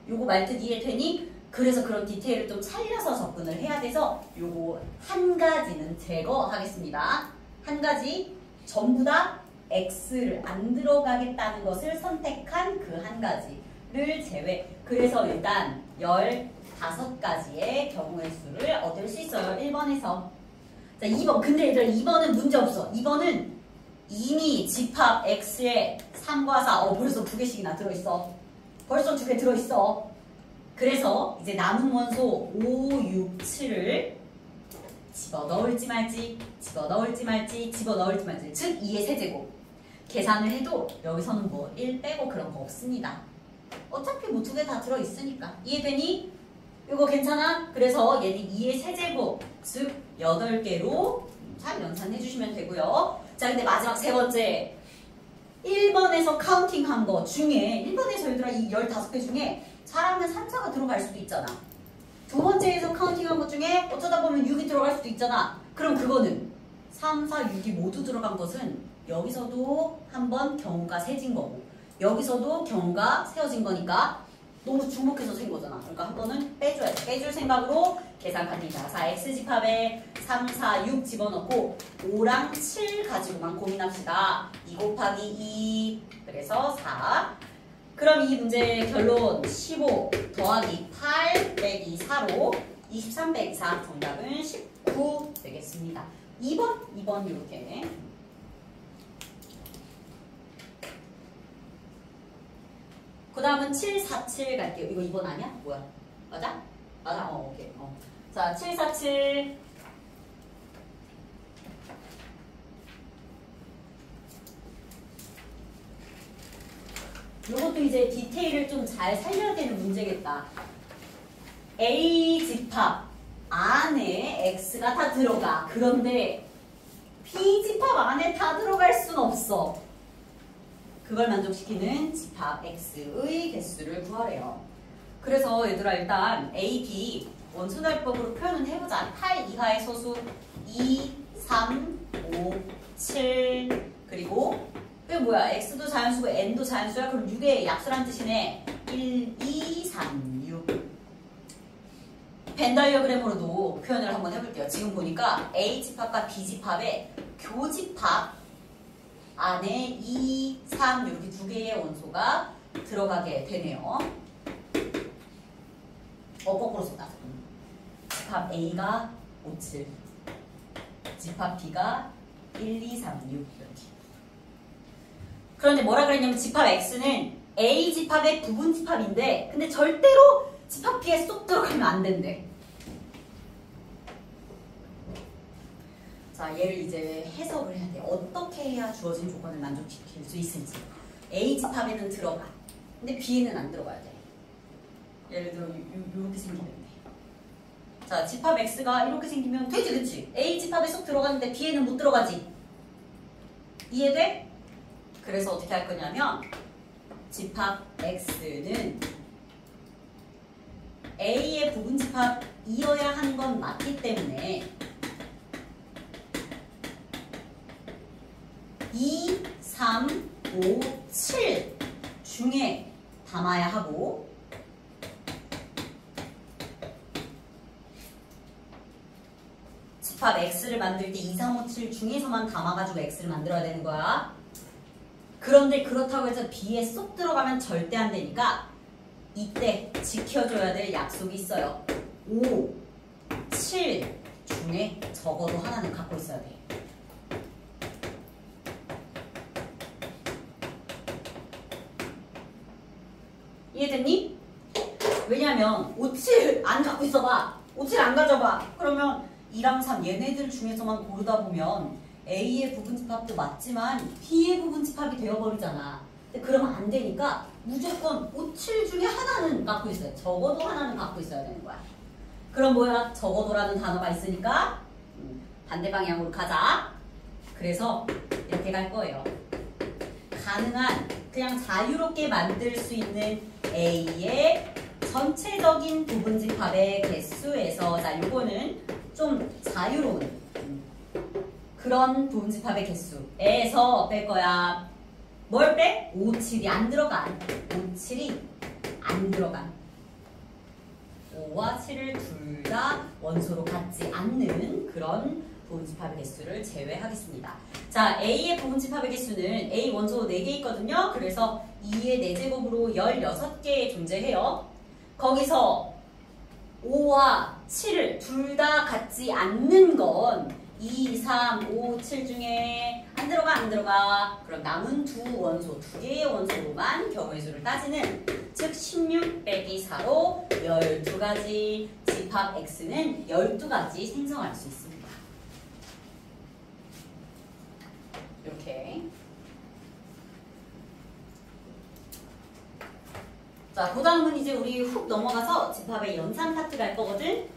Speaker 1: 요거 말뜻 이해되니? 그래서 그런 디테일을 좀 살려서 접근을 해야 돼서 요거 한 가지는 제거하겠습니다. 한 가지 전부 다 x를 안 들어가겠다는 것을 선택한 그 한 가지를 제외. 그래서 일단 15가지의 경우의 수를 얻을 수 있어요. 1번에서. 자, 2번. 근데 얘들아 2번은 문제 없어. 2번은 이미 집합 x에 3과 4. 벌써 2개씩이나 들어있어. 벌써 2개 들어있어. 그래서 이제 남은 원소 5, 6, 7을 집어넣을지 말지, 집어넣을지 말지, 집어넣을지 말지. 즉 2의 세제곱. 계산을 해도 여기서는 뭐 1 빼고 그런 거 없습니다. 어차피 뭐 2개 다 들어있으니까. 이해되니? 이거 괜찮아? 그래서 얘는 2의 세제곱, 즉 8개로 잘 연산해 주시면 되고요. 자, 근데 마지막 세 번째. 1번에서 카운팅한 거 중에 1번에서 얘들아 이 15개 중에 잘하면 3, 4가 들어갈 수도 있잖아. 두 번째에서 카운팅한 것 중에 어쩌다 보면 6이 들어갈 수도 있잖아. 그럼 그거는 3, 4, 6이 모두 들어간 것은 여기서도 한번 경우가 세진 거고 여기서도 경우가 세워진 거니까 너무 주목해서 센 거잖아. 그러니까 한 번은 빼줘야 돼. 빼줄 생각으로 계산 갑니다. 4x 집합에 3, 4, 6 집어넣고 5랑 7 가지고만 고민합시다. 2 곱하기 2 그래서 4. 그럼 이 문제의 결론 15 더하기 8 빼기 4로 23 빼기 4 정답은 19 되겠습니다. 2번 이렇게. 그 다음은 7, 4, 7 갈게요. 이거 2번 아니야? 뭐야? 맞아? 맞아? 오케이. 자, 7, 4, 7. 요것도 이제 디테일을 좀 잘 살려야 되는 문제겠다. A 집합 안에 X가 다 들어가. 그런데 B 집합 안에 다 들어갈 순 없어. 그걸 만족시키는 집합 X의 개수를 구하래요. 그래서 얘들아 일단 A, B 원소날법으로 표현은 해보자. 8 이하의 소수 2, 3, 5, 7 그리고 이게 뭐야? X도 자연수고 N도 자연수야? 그럼 6의 약수란 뜻이네. 1, 2, 3, 6 벤다이어그램으로도 표현을 한번 해볼게요. 지금 보니까 A 집합과 B 집합의 교집합 안에 2, 3 이렇게 2개의 원소가 들어가게 되네요. 거꾸로 썼다. 집합 A가 5, 7 집합 B가 1, 2, 3, 6 이렇게. 그런데 뭐라 그랬냐면 집합 X는 A 집합의 부분 집합인데 근데 절대로 집합 B에 쏙 들어가면 안 된대. 자, 얘를 이제 해석을 해야 돼. 어떻게 해야 주어진 조건을 만족시킬 수 있을지. A 집합에는 들어가. 근데 B에는 안 들어가야 돼. 예를 들어 이렇게 생기면 돼. 자, 집합 X가 이렇게 생기면 되지, 그치? A 집합에 쏙 들어가는데 B에는 못 들어가지. 이해돼? 그래서 어떻게 할 거냐면 집합 X는 A의 부분 집합이어야 하는 건 맞기 때문에 2, 3, 5, 7 중에 담아야 하고 집합 X를 만들 때 2, 3, 5, 7 중에서만 담아가지고 X를 만들어야 되는 거야. 그런데 그렇다고 해서 B에 쏙 들어가면 절대 안 되니까 이때 지켜줘야 될 약속이 있어요. 5, 7 중에 적어도 하나는 갖고 있어야 돼. 이해됐니? 왜냐면 5, 7 안 갖고 있어봐. 5, 7 안 가져봐. 그러면 2랑 3 얘네들 중에서만 고르다 보면 A의 부분집합도 맞지만 B의 부분집합이 되어버리잖아. 근데 그러면 안 되니까 무조건 5, 7 중에 하나는 갖고 있어요. 적어도 하나는 갖고 있어야 되는 거야. 그럼 뭐야? 적어도라는 단어가 있으니까 반대 방향으로 가자. 그래서 이렇게 갈 거예요. 가능한 그냥 자유롭게 만들 수 있는 A의 전체적인 부분집합의 개수에서 자 요거는 좀 자유로운 그런 부분집합의 개수에서 뺄 거야. 뭘 빼? 5, 7이 안 들어간 5, 7이 안 들어간 5와 7을 둘 다 원소로 갖지 않는 그런 부분집합의 개수를 제외하겠습니다. 자, A의 부분집합의 개수는 A 원소 4개 있거든요. 그래서 2의 4제곱으로 16개 존재해요. 거기서 5와 7을 둘 다 같지 않는 건 2, 3, 5, 7 중에 안 들어가. 그럼 남은 두 원소, 2개의 원소로만 경우의 수를 따지는, 즉 16 빼기 4로 12가지 집합 X는 12가지 생성할 수 있습니다. 이렇게. 자, 그 다음은 이제 우리 훅 넘어가서 집합의 연산 파트 갈 거거든.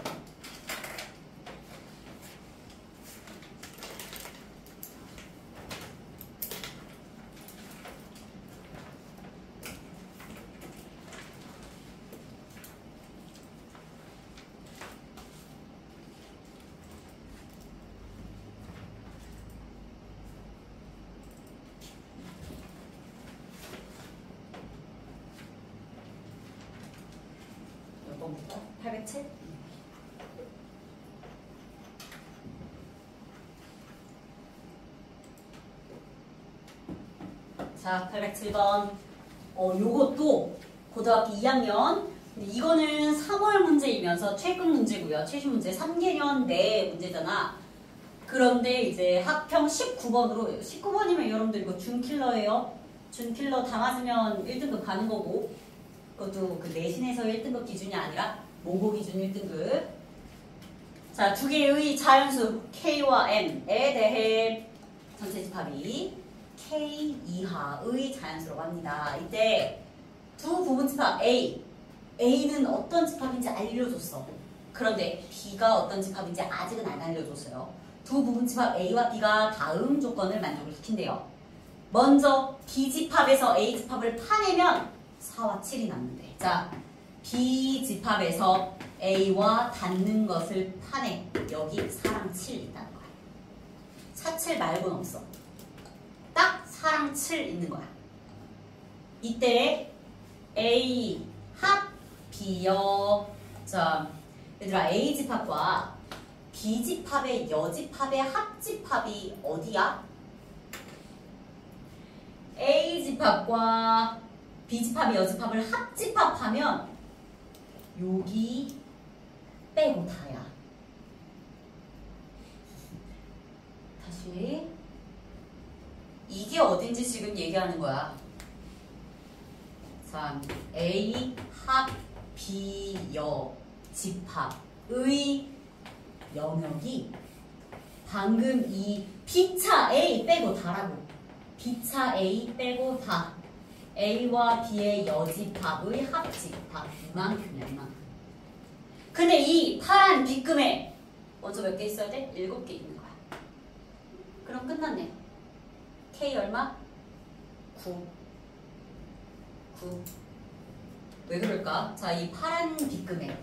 Speaker 1: 몇 번부터? 807? 자, 807번. 요것도 고등학교 2학년. 이거는 3월 문제이면서 최근 문제고요. 최신 문제 3개년 내 문제잖아. 그런데 이제 학평 19번으로, 19번이면 여러분들 이거 준킬러예요. 준킬러 다 맞으면 1등급 가는 거고, 그것도 그 내신에서 1등급 기준이 아니라 모고 기준 1등급. 자, 두 개의 자연수 K와 M에 대해 전체 집합이 K 이하의 자연수라고 합니다. 이때 두 부분집합 A는 어떤 집합인지 알려줬어. 그런데 B가 어떤 집합인지 아직은 안 알려줬어요. 두 부분집합 A와 B가 다음 조건을 만족을 시킨대요. 먼저 B집합에서 A집합을 파내면 4와 7이 남는데, 자, B집합에서 A와 닿는 것을 파내. 여기 4랑 7 있다는 거야. 4, 7 말고는 없어. 딱 4랑 7 있는 거야. 이때 A 합 B여. 자, 얘들아, A집합과 B집합의 여집합의 합집합이 어디야? A집합과 B집합의 여집합을 합집합하면 여기 빼고 다야. 다시. 이게 어딘지 지금 얘기하는 거야. 자, A 합 B 여 집합의 영역이 방금 이 B차 A 빼고 다라고. B차 A 빼고 다. A와 B의 여집합의 합집합. 이만큼이야, 이만큼. 근데 이 파란 빗금에 먼저 몇 개 있어야 돼? 7개 있는 거야. 그럼 끝났네. K 얼마? 9. 왜 그럴까? 자, 이 파란 빗금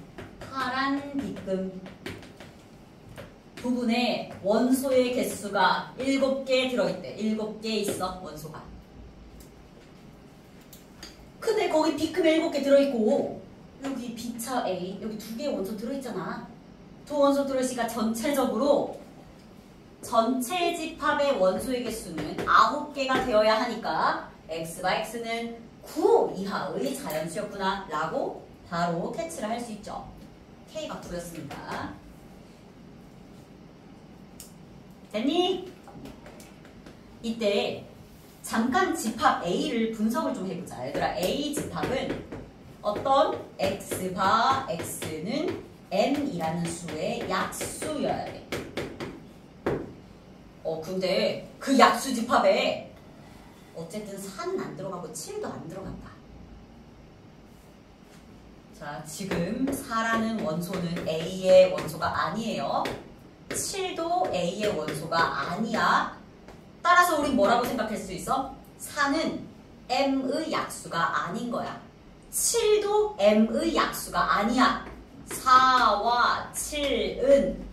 Speaker 1: 부분에 원소의 개수가 7개 들어있대. 7개 있어, 원소가. 근데 거기 빗금에 7개 들어있고 여기 B차 A, 여기 2개의 원소 들어있잖아. 두 원소 들어있으니까 전체적으로 전체 집합의 원소의 개수는 9개가 되어야 하니까 X가 X는 9 이하의 자연수였구나 라고 바로 캐치를 할 수 있죠. K가 9였습니다. 됐니? 이때 잠깐 집합 A를 분석을 좀 해보자. 얘들아, A 집합은 어떤 X바 X는 M이라는 수의 약수여야 돼. 근데 그 약수 집합에 어쨌든 4는 안 들어가고 7도 안 들어간다. 자, 지금 4라는 원소는 A의 원소가 아니에요. 7도 A의 원소가 아니야. 따라서 우린 뭐라고 생각할 수 있어? 4는 M의 약수가 아닌 거야. 7도 M의 약수가 아니야. 4와 7은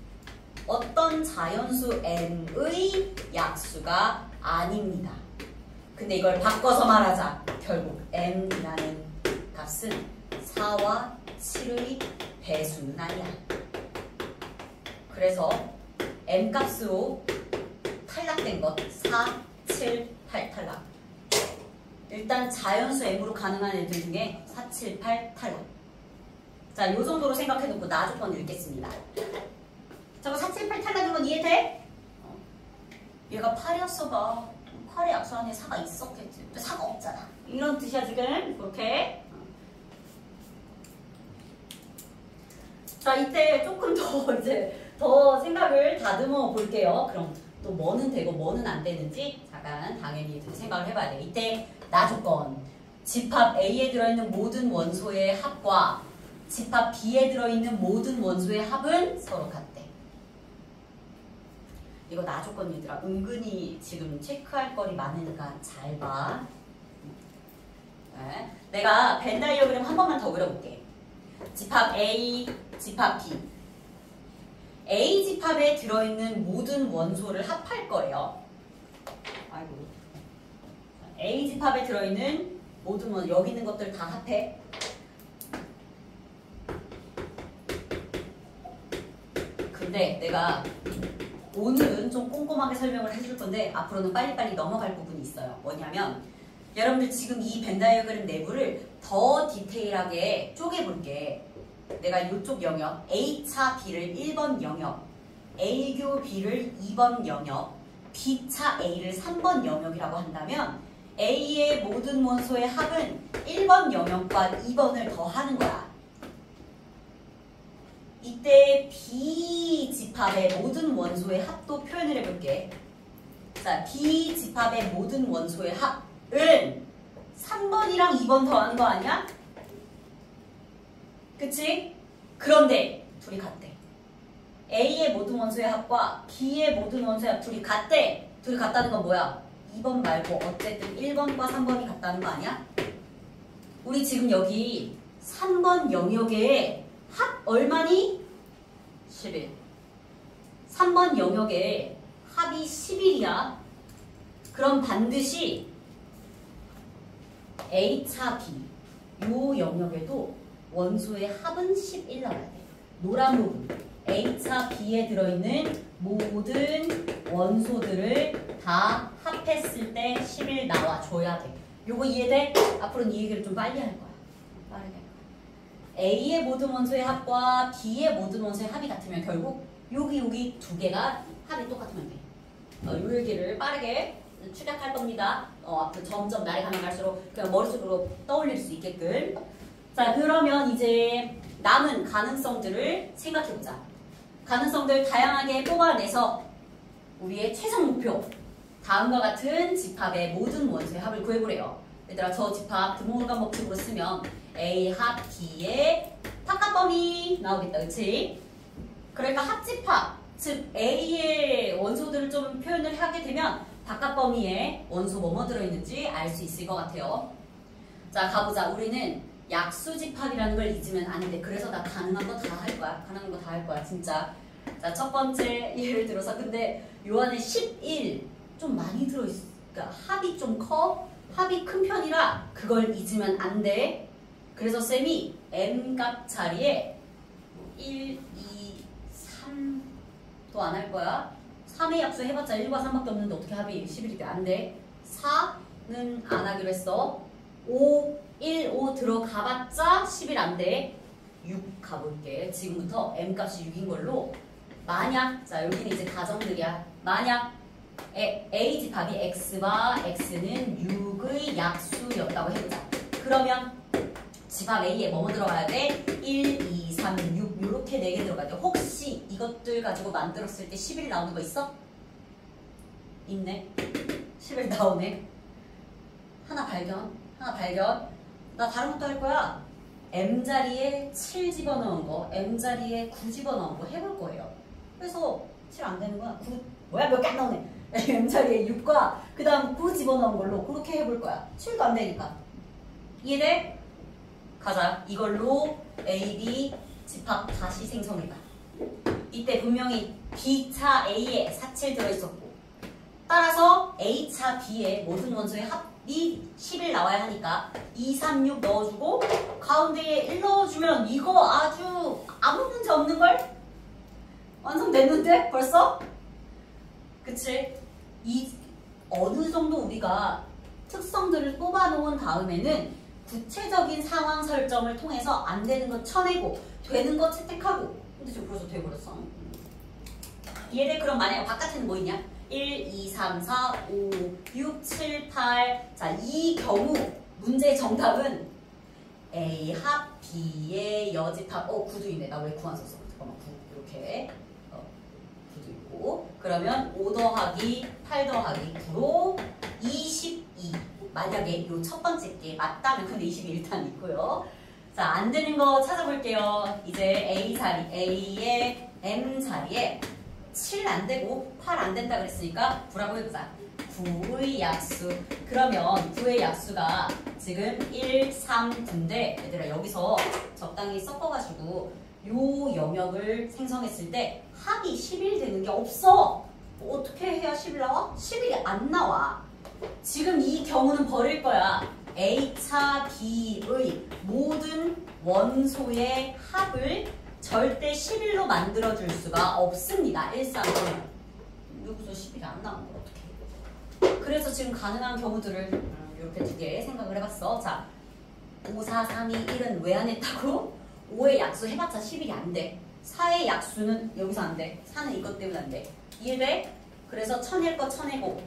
Speaker 1: 어떤 자연수 M의 약수가 아닙니다. 근데 이걸 바꿔서 말하자. 결국 M이라는 값은 4와 7의 배수는 아니야. 그래서 M값으로 탈락된 것 4, 7, 8 탈락. 일단 자연수 M으로 가능한 애들 중에 4, 7, 8 탈락. 자, 요 정도로 생각해놓고 나 조건 읽겠습니다. 저거 4, 7, 8 탈락인 건 이해돼? 얘가 8이었어 봐. 8의 약수 안에 4가 있었겠지. 4가 없잖아. 이런 뜻이야 지금. 그렇게. 자, 이때 조금 더 생각을 다듬어 볼게요. 그럼 또 뭐는 되고 뭐는 안 되는지 잠깐 당연히 생각을 해봐야 돼. 이때 나 조건. 집합 A에 들어있는 모든 원소의 합과 집합 B에 들어있는 모든 원소의 합은 서로 같대. 이거 나 조건이더라. 은근히 지금 체크할 거리 많으니까 잘 봐. 네. 내가 벤 다이어그램 한 번만 더 그려볼게. 집합 A, 집합 B. A 집합에 들어있는 모든 원소를 합할 거예요. 아이고. A 집합에 들어있는 모든 원소, 여기 있는 것들 다 합해. 근데 내가 오늘은 좀 꼼꼼하게 설명을 해줄 건데 앞으로는 빨리빨리 넘어갈 부분이 있어요. 뭐냐면 여러분들 지금 이 벤 다이어그램 내부를 더 디테일하게 쪼개볼게. 내가 이쪽 영역 A차 B를 1번 영역, A교 B를 2번 영역, B차 A를 3번 영역이라고 한다면 A의 모든 원소의 합은 1번 영역과 2번을 더하는 거야. 이때 B 집합의 모든 원소의 합도 표현을 해볼게. 자, B 집합의 모든 원소의 합은 3번이랑 2번 더하는 거 아니야? 그치? 그런데 둘이 같대. A의 모든 원소의 합과 B의 모든 원소의 합 둘이 같대. 둘이 같다는 건 뭐야? 2번 말고 어쨌든 1번과 3번이 같다는 거 아니야? 우리 지금 여기 3번 영역에 합 얼마니? 11. 3번 영역에 합이 11이야. 그럼 반드시 A차 B 요 영역에도 원소의 합은 11 나와야 돼. 노란 부분 A차 B에 들어있는 모든 원소들을 다 합했을 때 11 나와줘야 돼. 요거 이해돼? 앞으로는 이 얘기를 좀 빨리 할 거야. 빠르게 할 거야. A의 모든 원소의 합과 B의 모든 원소의 합이 같으면 결국 여기 두 개가 합이 똑같으면 돼. 요 얘기를 빠르게 축약할 겁니다. 앞으로 점점 날이 가면 갈수록 그냥 머릿속으로 떠올릴 수 있게끔. 자, 그러면 이제 남은 가능성들을 생각해보자. 가능성들 다양하게 뽑아내서 우리의 최종 목표 다음과 같은 집합의 모든 원소의 합을 구해보래요. 얘들아, 저 집합 드모르간 법칙으로 쓰면 A 합 B의 바깥범위 나오겠다. 그치? 그러니까 합집합, 즉 A의 원소들을 좀 표현을 하게 되면 바깥범위에 원소 뭐뭐 들어있는지 알 수 있을 것 같아요. 자, 가보자. 우리는 약수집합이라는 걸 잊으면 안 돼. 그래서 나 가능한 거 다 할 거야. 가능한 거 다 할 거야. 진짜. 자, 첫 번째 예를 들어서 근데 요 안에 11 좀 많이 들어있어. 그러니까 합이 좀 커. 합이 큰 편이라 그걸 잊으면 안 돼. 그래서 쌤이 M값 자리에 1, 2, 3도 안 할 거야. 3의 약수 해봤자 1과 3밖에 없는데 어떻게 합이 11이 돼? 안 돼. 4는 안 하기로 했어. 5, 1, 5 들어가봤자 11 안 돼. 6 가볼게. 지금부터 M값이 6인 걸로 만약, 자 여기는 이제 가정들이야. 만약 A 집합이 X와 X는 6의 약수였다고 해보자. 그러면 집합 A에 뭐뭐 들어가야 돼? 1, 2, 3, 6 요렇게 4개 들어가야 돼. 혹시 이것들 가지고 만들었을 때 11 나오는 거 있어? 있네. 11 나오네. 하나 발견. 나 다른 것도 할 거야. M자리에 7 집어넣은 거, M자리에 9 집어넣은 거 해볼 거예요. 그래서 7 안 되는 거야. 9, 뭐야 몇 개 안 나오네. M자리에 6과 그 다음 9 집어넣은 걸로 그렇게 해볼 거야. 7도 안 되니까. 이해돼? 가자. 이걸로 A, B 집합 다시 생성해봐. 이때 분명히 B차 A에 4, 7 들어있었고 따라서 A차 B의 모든 원소의 합이 11 나와야 하니까 2, 3, 6 넣어주고 가운데에 1 넣어주면 이거 아주 아무 문제 없는걸? 완성됐는데? 벌써? 그치? 이 어느 정도 우리가 특성들을 뽑아놓은 다음에는 구체적인 상황 설정을 통해서 안 되는 거 쳐내고 되는 거 채택하고. 근데 지금 벌써 돼버렸어. 이해돼? 그럼 만약에 바깥에는 뭐 있냐? 1, 2, 3, 4, 5, 6, 7, 8. 자, 이 경우 문제의 정답은 A 합 B의 여집합. 구도 있네. 나 왜 9 안 썼어? 잠깐만. 9 이렇게. 구도 있고. 그러면 5 더하기 8 더하기 9로 22. 만약에 이 첫 번째 게 맞다면 근데 20이 일단 있고요. 자, 안 되는 거 찾아볼게요. 이제 A의 M 자리에 7 안 되고 8 안 된다 그랬으니까 9라고 해보자. 9의 약수. 그러면 9의 약수가 지금 1, 3, 9인데 얘들아 여기서 적당히 섞어가지고 요 영역을 생성했을 때 합이 11 되는 게 없어. 어떻게 해야 11 나와? 11이 안 나와. 지금 이 경우는 버릴 거야. A차 B의 모든 원소의 합을 절대 11로 만들어줄 수가 없습니다. 1, 3, 9. 여기서 11이 안 나오는 걸 어떻게 해? 그래서 지금 가능한 경우들을 이렇게 두 개 생각을 해봤어. 자, 5, 4, 3, 2, 1은 왜 안 했다고? 5의 약수 해봤자 11이 안 돼. 4의 약수는 여기서 안 돼. 4는 이것 때문에 안 돼. 이해돼? 그래서 쳐낼 거 쳐내고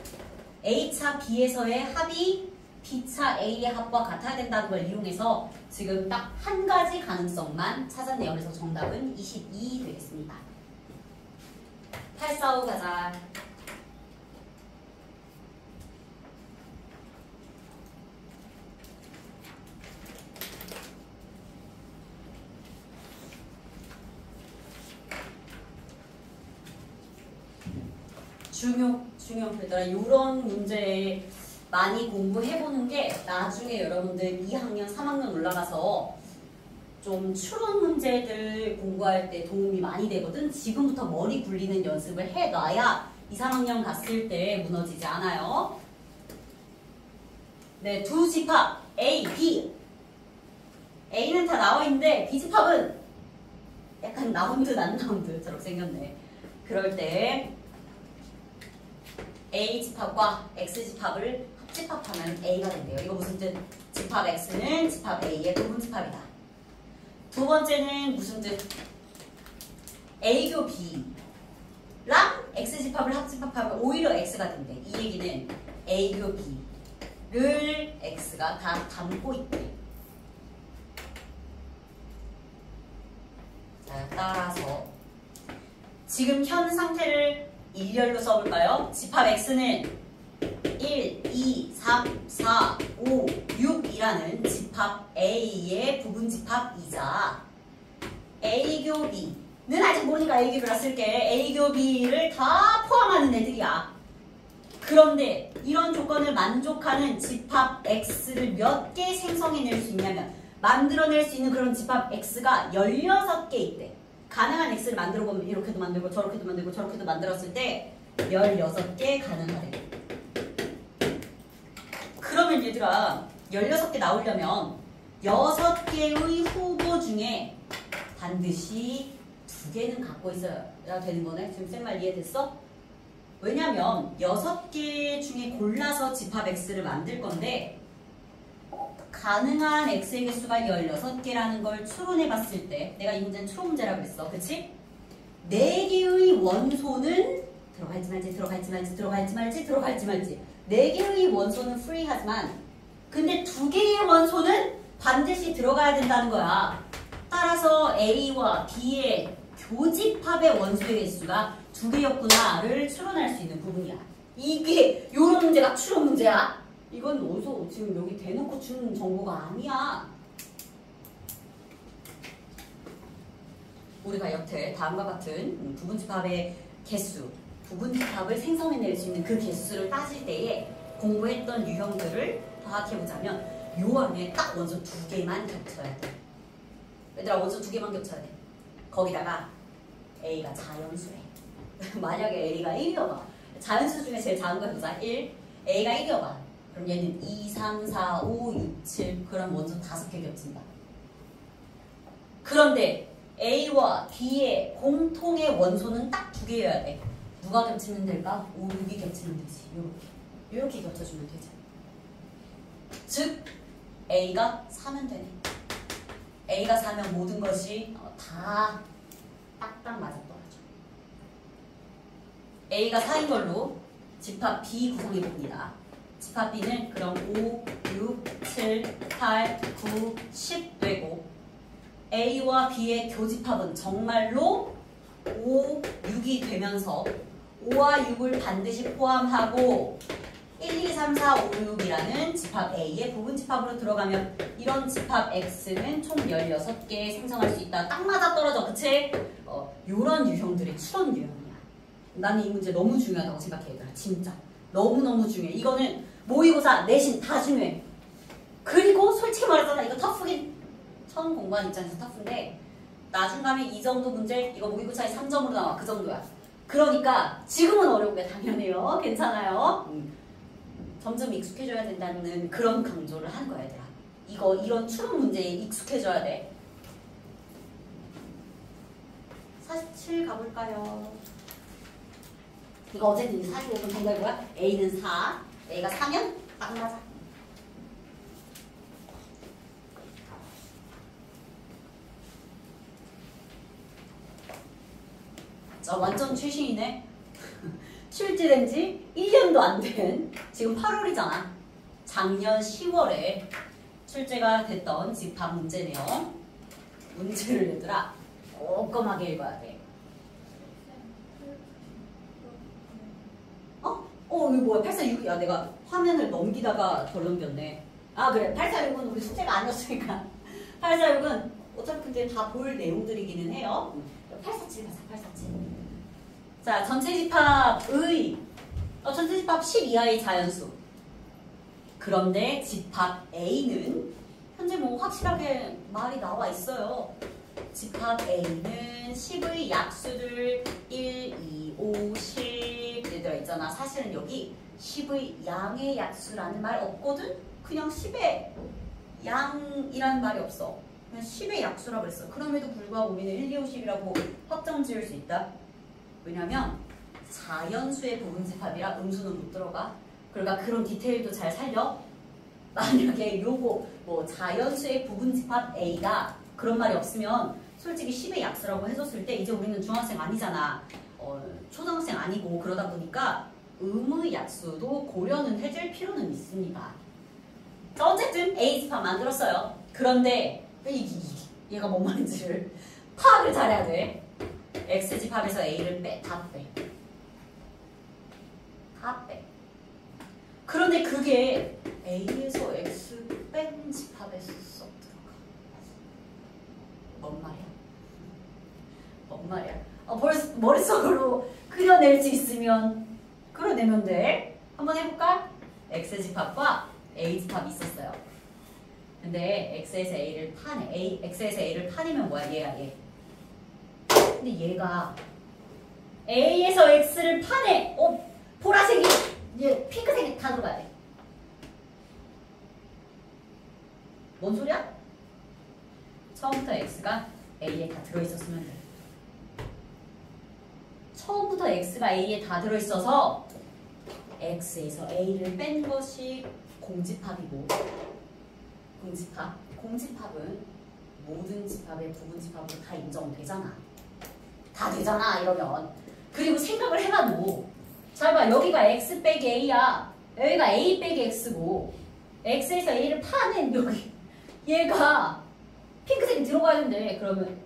Speaker 1: A차 B에서의 합이 B차 A의 합과 같아야 된다는 걸 이용해서 지금 딱 한 가지 가능성만 찾았네요. 그래서 정답은 22 되겠습니다. 845 가자. 중요. 얘들아, 이런 문제 많이 공부해보는 게 나중에 여러분들 2학년, 3학년 올라가서 좀 추론 문제들 공부할 때 도움이 많이 되거든. 지금부터 머리 굴리는 연습을 해놔야 2, 3학년 갔을 때 무너지지 않아요. 네, 두 집합 A, B. A는 다 나와있는데 B 집합은 약간 나온 듯 안 나온 듯처럼 생겼네. 그럴 때 A 집합과 X 집합을 합집합하면 A가 된대요. 이거 무슨 뜻? 집합 X는 집합 A의 부분 집합이다. 두 번째는 무슨 뜻? A교 B랑 X 집합을 합집합하면 오히려 X가 된대. 이 얘기는 A교 B를 X가 다 담고 있대. 자, 따라서 지금 현 상태를 일렬로 써볼까요? 집합 X는 1, 2, 3, 4, 5, 6이라는 집합 A의 부분 집합이자 A교 B는 아직 모르니까 A교 B라 쓸게. A교 B를 다 포함하는 애들이야. 그런데 이런 조건을 만족하는 집합 X를 몇 개 생성해낼 수 있냐면 만들어낼 수 있는 그런 집합 X가 16개 있대. 가능한 X를 만들어보면 이렇게도 만들고 저렇게도 만들고 저렇게도 만들었을 때 16개 가능하대. 그러면 얘들아 16개 나오려면 6개의 후보 중에 반드시 2개는 갖고 있어야 되는 거네. 지금 쌤말 이해됐어? 왜냐면 6개 중에 골라서 집합 X를 만들 건데 가능한 X의 개수가 16개라는 걸 추론해 봤을 때 내가 이 문제는 추론 문제라고 했어. 그치? 4개의 원소는 들어갈지 말지 들어갈지 말지 들어갈지 말지 들어갈지 말지 4개의 원소는 프리하지만 근데 2개의 원소는 반드시 들어가야 된다는 거야. 따라서 A와 B의 교집합의 원소의 개수가 2개였구나를 추론할 수 있는 부분이야. 이게 요런 문제가 추론 문제야. 이건 어디서 지금 여기 대놓고 주는 정보가 아니야. 우리가 여태 다음과 같은 부분집합의 개수, 부분집합을 생성해낼 수 있는 그 개수를 따질 때에 공부했던 유형들을 파악해보자면 요 안에 딱 원소 2개만 겹쳐야 돼. 얘들아 원소 2개만 겹쳐야 돼. 거기다가 A가 자연수래. 만약에 A가 1이어봐. 자연수 중에 제일 작은 거 해보자. 1. A가 1이어봐. 그럼 얘는 2, 3, 4, 5, 6, 7 그럼 원소 5개 겹친다. 그런데 A와 B의 공통의 원소는 딱 2개여야 돼. 누가 겹치면 될까? 5, 6이 겹치면 되지. 요렇게 겹쳐주면 되죠. 즉 A가 4면 되네. A가 4면 모든 것이 다 딱딱 맞아떨어져. A가 4인 걸로 집합 B 구성해 봅니다. 집합 B는 그럼 5, 6, 7, 8, 9, 10 되고 A와 B의 교집합은 정말로 5, 6이 되면서 5와 6을 반드시 포함하고 1, 2, 3, 4, 5, 6이라는 집합 A의 부분 집합으로 들어가면 이런 집합 X는 총 16개 생성할 수 있다. 딱 맞아 떨어져. 그치? 요런 유형들의 추론 유형이야. 나는 이 문제 너무 중요하다고 생각해 얘들아. 진짜. 너무너무 중요해. 이거는 모의고사, 내신 다 중요해. 그리고 솔직히 말하잖아. 이거 터프긴 처음 공부한 입장에서 터프인데 나중가면 이 정도 문제 이거 모의고사에 3점으로 나와. 그 정도야. 그러니까 지금은 어려운 게 당연해요. 괜찮아요. 점점 익숙해져야 된다는 그런 강조를 한 거야 얘들아. 이런 추론 문제에 익숙해져야 돼. 47 가볼까요? 이거 어쨌든 45분 정답이 뭐야? A는 4. A가 4면 딱 맞아. 자, 완전 최신이네. 출제된 지 1년도 안 된 지금 8월이잖아. 작년 10월에 출제가 됐던 집합 문제네요. 문제를 얘들아 꼼꼼하게 읽어야 돼. 이거 뭐야? 846. 야, 내가 화면을 넘기다가 덜 넘겼네. 아, 그래. 846은 우리 숙제가 아니었으니까. 846은 어차피 근데 다 볼 내용들이기는 해요. 847 가자, 847. 자, 전체 집합의 전체 집합 12하의 자연수. 그런데 집합 A는 현재 뭐 확실하게 말이 나와 있어요. 집합 A는 10의 약수들 1, 2, 5, 10 얘들아 있잖아. 사실은 여기 10의 양의 약수라는 말 없거든? 그냥 10의 양이라는 말이 없어. 그냥 10의 약수라고 그랬어. 그럼에도 불구하고 우리는 1, 2, 5, 10이라고 확정 지을 수 있다. 왜냐면 자연수의 부분집합이라 음수는 못 들어가. 그러니까 그런 디테일도 잘 살려. 만약에 요거 뭐 자연수의 부분집합 A다 그런 말이 없으면 솔직히 10의 약수라고 해줬을 때 이제 우리는 중학생 아니잖아. 초등학생 아니고 그러다 보니까 음의 약수도 고려는 해줄 필요는 있습니다. 자, 어쨌든 A집합 만들었어요. 그런데 얘가 뭔 말인지를 파악을 잘해야 돼. X집합에서 A를 빼. 다 빼. 다 빼. 그런데 그게 A에서 X 뺀 집합에 쏙 들어가. 뭔 말이야? 뭔 말이야? 벌써 머릿속으로 그려낼 수 있으면 그려내면 돼. 한번 해볼까? X집합과 A집합이 있었어요. 근데 X에서 A를 파내. X에서 A를 파내면 뭐야? 얘야 얘. 근데 얘가 A에서 X를 파내. 보라색이 얘 핑크색이 다 들어가야 돼. 뭔 소리야? 처음부터 X가 A에 다 들어있었으면 돼. 처음부터 X가 A에 다 들어있어서 X에서 A를 뺀 것이 공집합이고 공집합은 모든 집합의 부분집합으로 다 인정되잖아. 다 되잖아 이러면. 그리고 생각을 해봐도 잘 봐. 여기가 X 빼기 A야. 여기가 A 빼기 X고 X에서 A를 파낸 여기 얘가 핑크색이 들어가야 된대. 그러면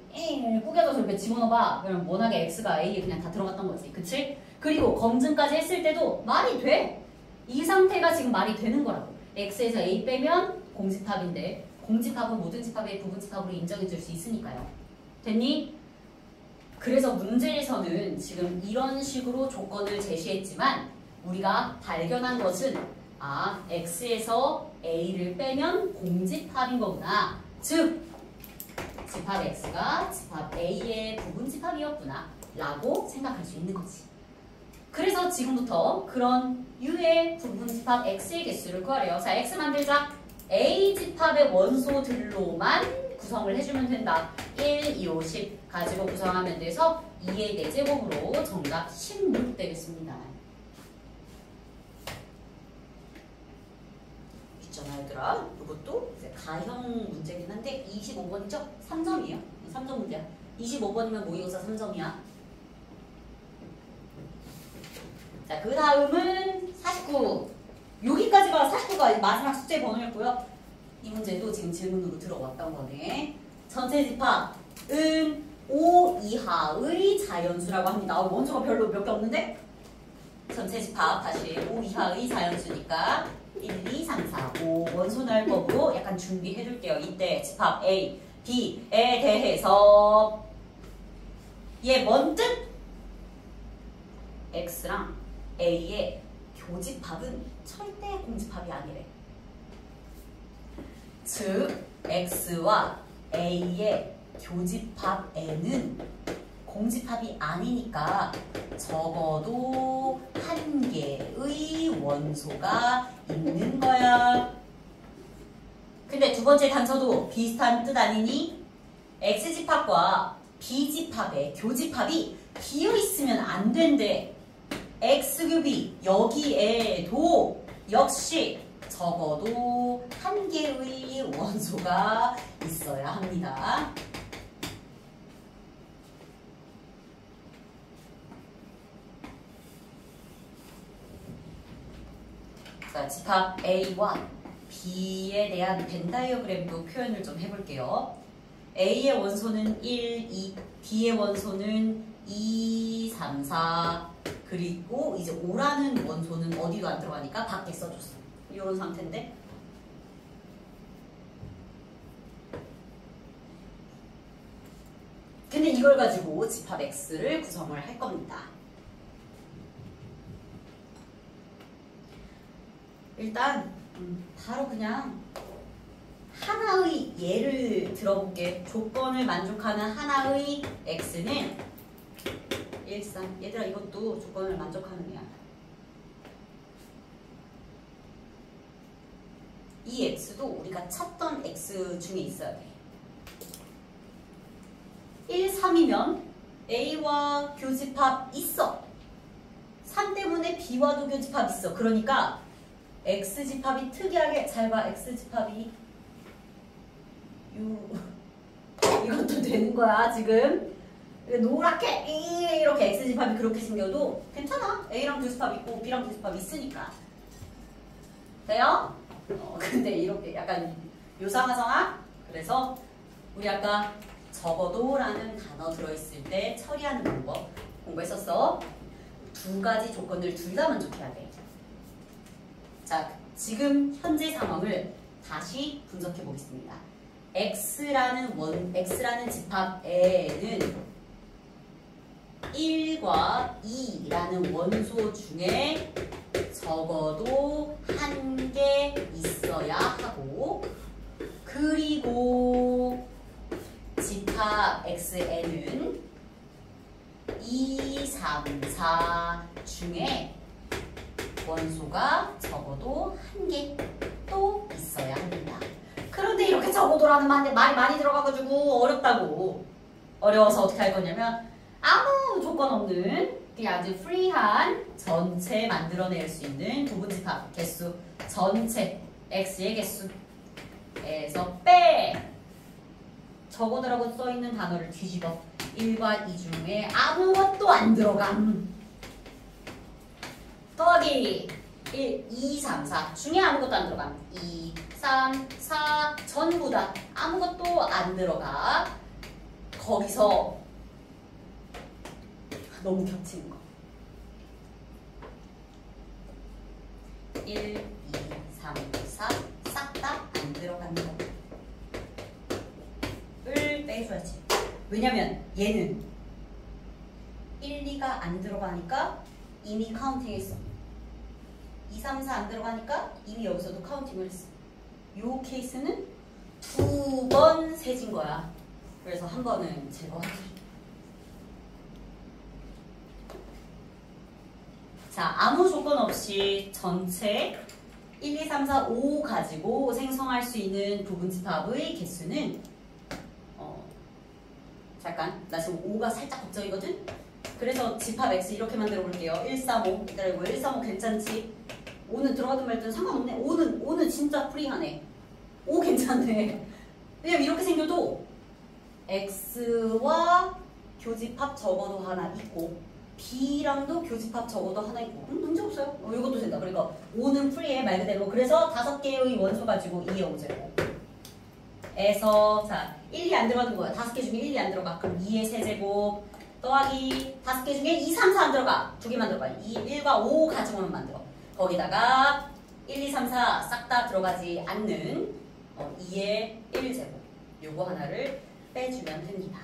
Speaker 1: 구겨져서 이렇게 집어넣어봐. 그러면 워낙에 X가 A에 그냥 다 들어갔던 거지. 그치? 그리고 검증까지 했을 때도 말이 돼. 이 상태가 지금 말이 되는 거라고. X에서 A 빼면 공집합인데 공집합은 모든 집합의 부분집합으로 인정해 줄 수 있으니까요. 됐니? 그래서 문제에서는 지금 이런 식으로 조건을 제시했지만 우리가 발견한 것은 X에서 A를 빼면 공집합인 거구나. 즉 집합 X가 집합 A의 부분집합이었구나 라고 생각할 수 있는 거지. 그래서 지금부터 그런 U의 부분집합 X의 개수를 구하래요. 자, X 만들자. A집합의 원소들로만 구성을 해주면 된다. 1, 2, 5, 10 가지고 구성하면 돼서 2의 4제곱으로 정답 16 되겠습니다. 있잖아 얘들아. 이것도 이제 가형 문제긴 한데 25번이죠? 3점이에요. 3점 문제야. 25번이면 모의고사 3점이야. 자, 그 다음은 49. 여기까지가 49가 마지막 숙제 번호였고요. 이 문제도 지금 질문으로 들어왔던 거네. 전체 집합은 5 이하의 자연수라고 합니다. 원소가 별로 몇 개 없는데? 전체 집합 다시 5 이하의 자연수니까 1, 2, 3, 4, 5 원소 나올 법으로 약간 준비해 둘게요. 이때 집합 A, B에 대해서 얘 뭔 뜻? X랑 A의 교집합은 절대 공집합이 아니래. 즉 X와 A의 교집합에는 공집합이 아니니까 적어도 한 개의 원소가 있는 거야. 근데 두 번째 단서도 비슷한 뜻 아니니? X집합과 B집합의 교집합이 비어있으면 안 된대. X규비 여기에도 역시 적어도 한 개의 원소가 있어야 합니다. 자, 집합 A와 B에 대한 벤 다이어그램도 표현을 좀 해볼게요. A의 원소는 1, 2, B의 원소는 2, 3, 4 그리고 이제 5라는 원소는 어디도 안 들어가니까 밖에 써줬어. 이런 상태인데 근데 이걸 가지고 집합 X를 구성을 할 겁니다. 일단 바로 그냥 하나의 예를 들어볼게. 조건을 만족하는 하나의 X는 1, 3. 얘들아 이것도 조건을 만족하는 애야. 이 X도 우리가 찾던 X 중에 있어야 돼. 1, 3이면 A와 교집합 있어. 3 때문에 B와도 교집합 있어. 그러니까 X집합이 특이하게 잘 봐. X집합이 이것도 되는 거야 지금. 노랗게 이렇게 X집합이 그렇게 생겨도 괜찮아. A랑 교집합 있고 B랑 교집합 있으니까 돼요? 근데 이렇게 약간 요상하잖아? 그래서 우리 아까 적어도 라는 단어 들어있을 때 처리하는 방법 공부했었어. 두 가지 조건을 둘 다 만족해야 돼. 자, 지금 현재 상황을 다시 분석해 보겠습니다. X라는 집합에는 1과 2라는 원소 중에 적어도 한 개 있어야 하고 그리고 집합 X에는 2, 3, 4 중에 원소가 적어도 한 개 또 있어야 합니다. 그런데 이렇게 적어도라는 말이 많이 들어가가지고 어렵다고. 어려워서 어떻게 할 거냐면 아무 조건 없는 그냥 아주 프리한 전체 만들어낼 수 있는 부분집합 개수 전체 X의 개수에서 빼 적어도라고 써있는 단어를 뒤집어 1과 2 중에 아무것도 안 들어감 더하기 1, 2, 3, 4 중에 아무것도 안 들어감 2, 3, 4 전부 다 아무것도 안 들어가. 거기서 너무 겹치는 거 1, 2, 3, 4 싹 다 안 들어가는 거를 빼줘야지. 왜냐면 얘는 1, 2가 안 들어가니까 이미 카운팅했어. 2, 3, 4 안 들어가니까 이미 여기서도 카운팅을 했어. 요 케이스는 2번 세진 거야. 그래서 한 번은 제거하기. 자, 아무 조건 없이 전체 1, 2, 3, 4, 5 가지고 생성할 수 있는 부분집합의 개수는 잠깐, 나 지금 지금 5가 살짝 걱정이거든? 그래서 집합 X 이렇게 만들어 볼게요. 135. 기다리고 135 괜찮지? 5는 들어가든 말든 상관없네. 5는 진짜 프리하네. 5 괜찮네. 왜냐면 이렇게 생겨도 X와 교집합 적어도 하나 있고 B랑도 교집합 적어도 하나 있고 문제 없어요. 이것도 된다. 그러니까 5는 프리해 말 그대로. 그래서 5개의 원소 가지고 2의 5제곱 에서 자 1, 2 안 들어가는 거야. 5개 중에 1, 2 안 들어가. 그럼 2의 세제곱 더하기 5개 중에 2, 3, 4 안 들어가. 2개만 들어가. 2, 1과 5 가지고만 만들어. 거기다가 1, 2, 3, 4 싹 다 들어가지 않는 2의 1제곱 요거 하나를 빼주면 됩니다.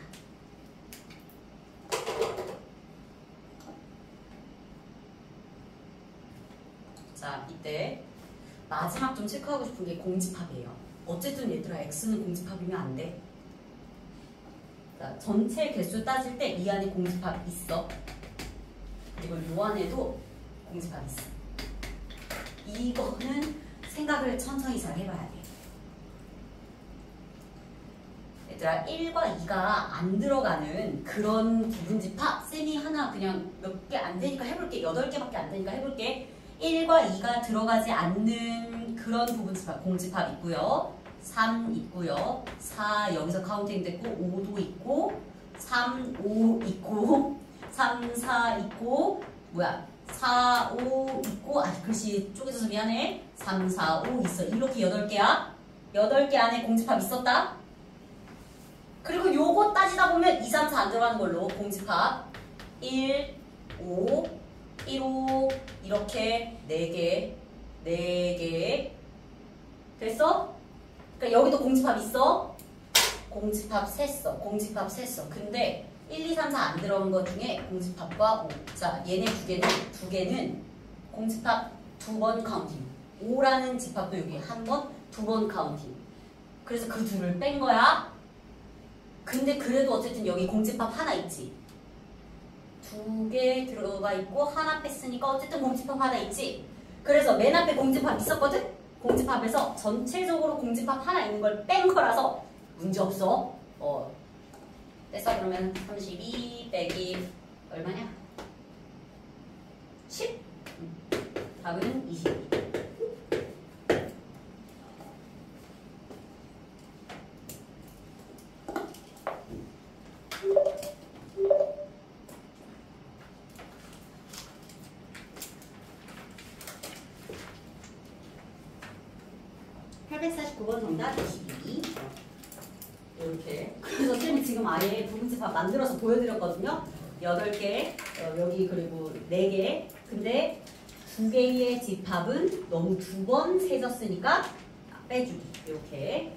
Speaker 1: 자, 이때 마지막 좀 체크하고 싶은 게 공집합이에요. 어쨌든 얘들아 X는 공집합이면 안 돼. 자, 전체 개수 따질 때 이 안에 공집합 있어. 그리고 요 안에도 공집합 있어. 이거는 생각을 천천히 잘 해봐야 돼. 얘들아 1과 2가 안 들어가는 그런 부분집합 쌤이 하나 그냥 몇 개 안 되니까 해볼게. 8개밖에 안 되니까 해볼게. 1과 2가 들어가지 않는 그런 부분집합 공집합 있고요. 3 있고요. 4 여기서 카운팅 됐고 5도 있고 3, 5 있고 3, 4 있고 뭐야 4, 5 있고 글씨 쪼개져서 미안해. 3, 4, 5 있어. 이렇게 8개야. 8개 안에 공집합 있었다. 그리고 요거 따지다 보면 2, 3, 4 안 들어가는 걸로 공집합 1, 5, 1, 5 이렇게 4개 4개 됐어? 그러니까 여기도 공집합 있어? 공집합 셌어. 공집합 셌어. 근데 1, 2, 3, 4 안 들어간 것 중에 공집합과 5. 자, 얘네 두 개는 공집합 2번 카운팅. 5라는 집합도 여기 한 번, 2번 카운팅. 그래서 그 둘을 뺀 거야. 근데 그래도 어쨌든 여기 공집합 하나 있지. 2개 들어가 있고 하나 뺐으니까 어쨌든 공집합 하나 있지. 그래서 맨 앞에 공집합 있었거든? 공집합에서 전체적으로 공집합 하나 있는 걸 뺀 거라서 문제 없어. 됐어. 그러면 32 빼기 얼마냐? 10? 답은 22. 정답 22. 이렇게. 그래서 쌤이 지금 아예 부분집합 만들어서 보여드렸거든요. 8개, 여기 그리고 4개. 근데 2개의 집합은 너무 2번 세졌으니까 빼주기. 이렇게.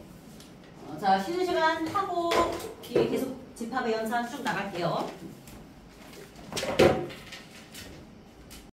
Speaker 1: 자, 쉬는 시간 하고 뒤에 계속 집합의 연산 쭉 나갈게요.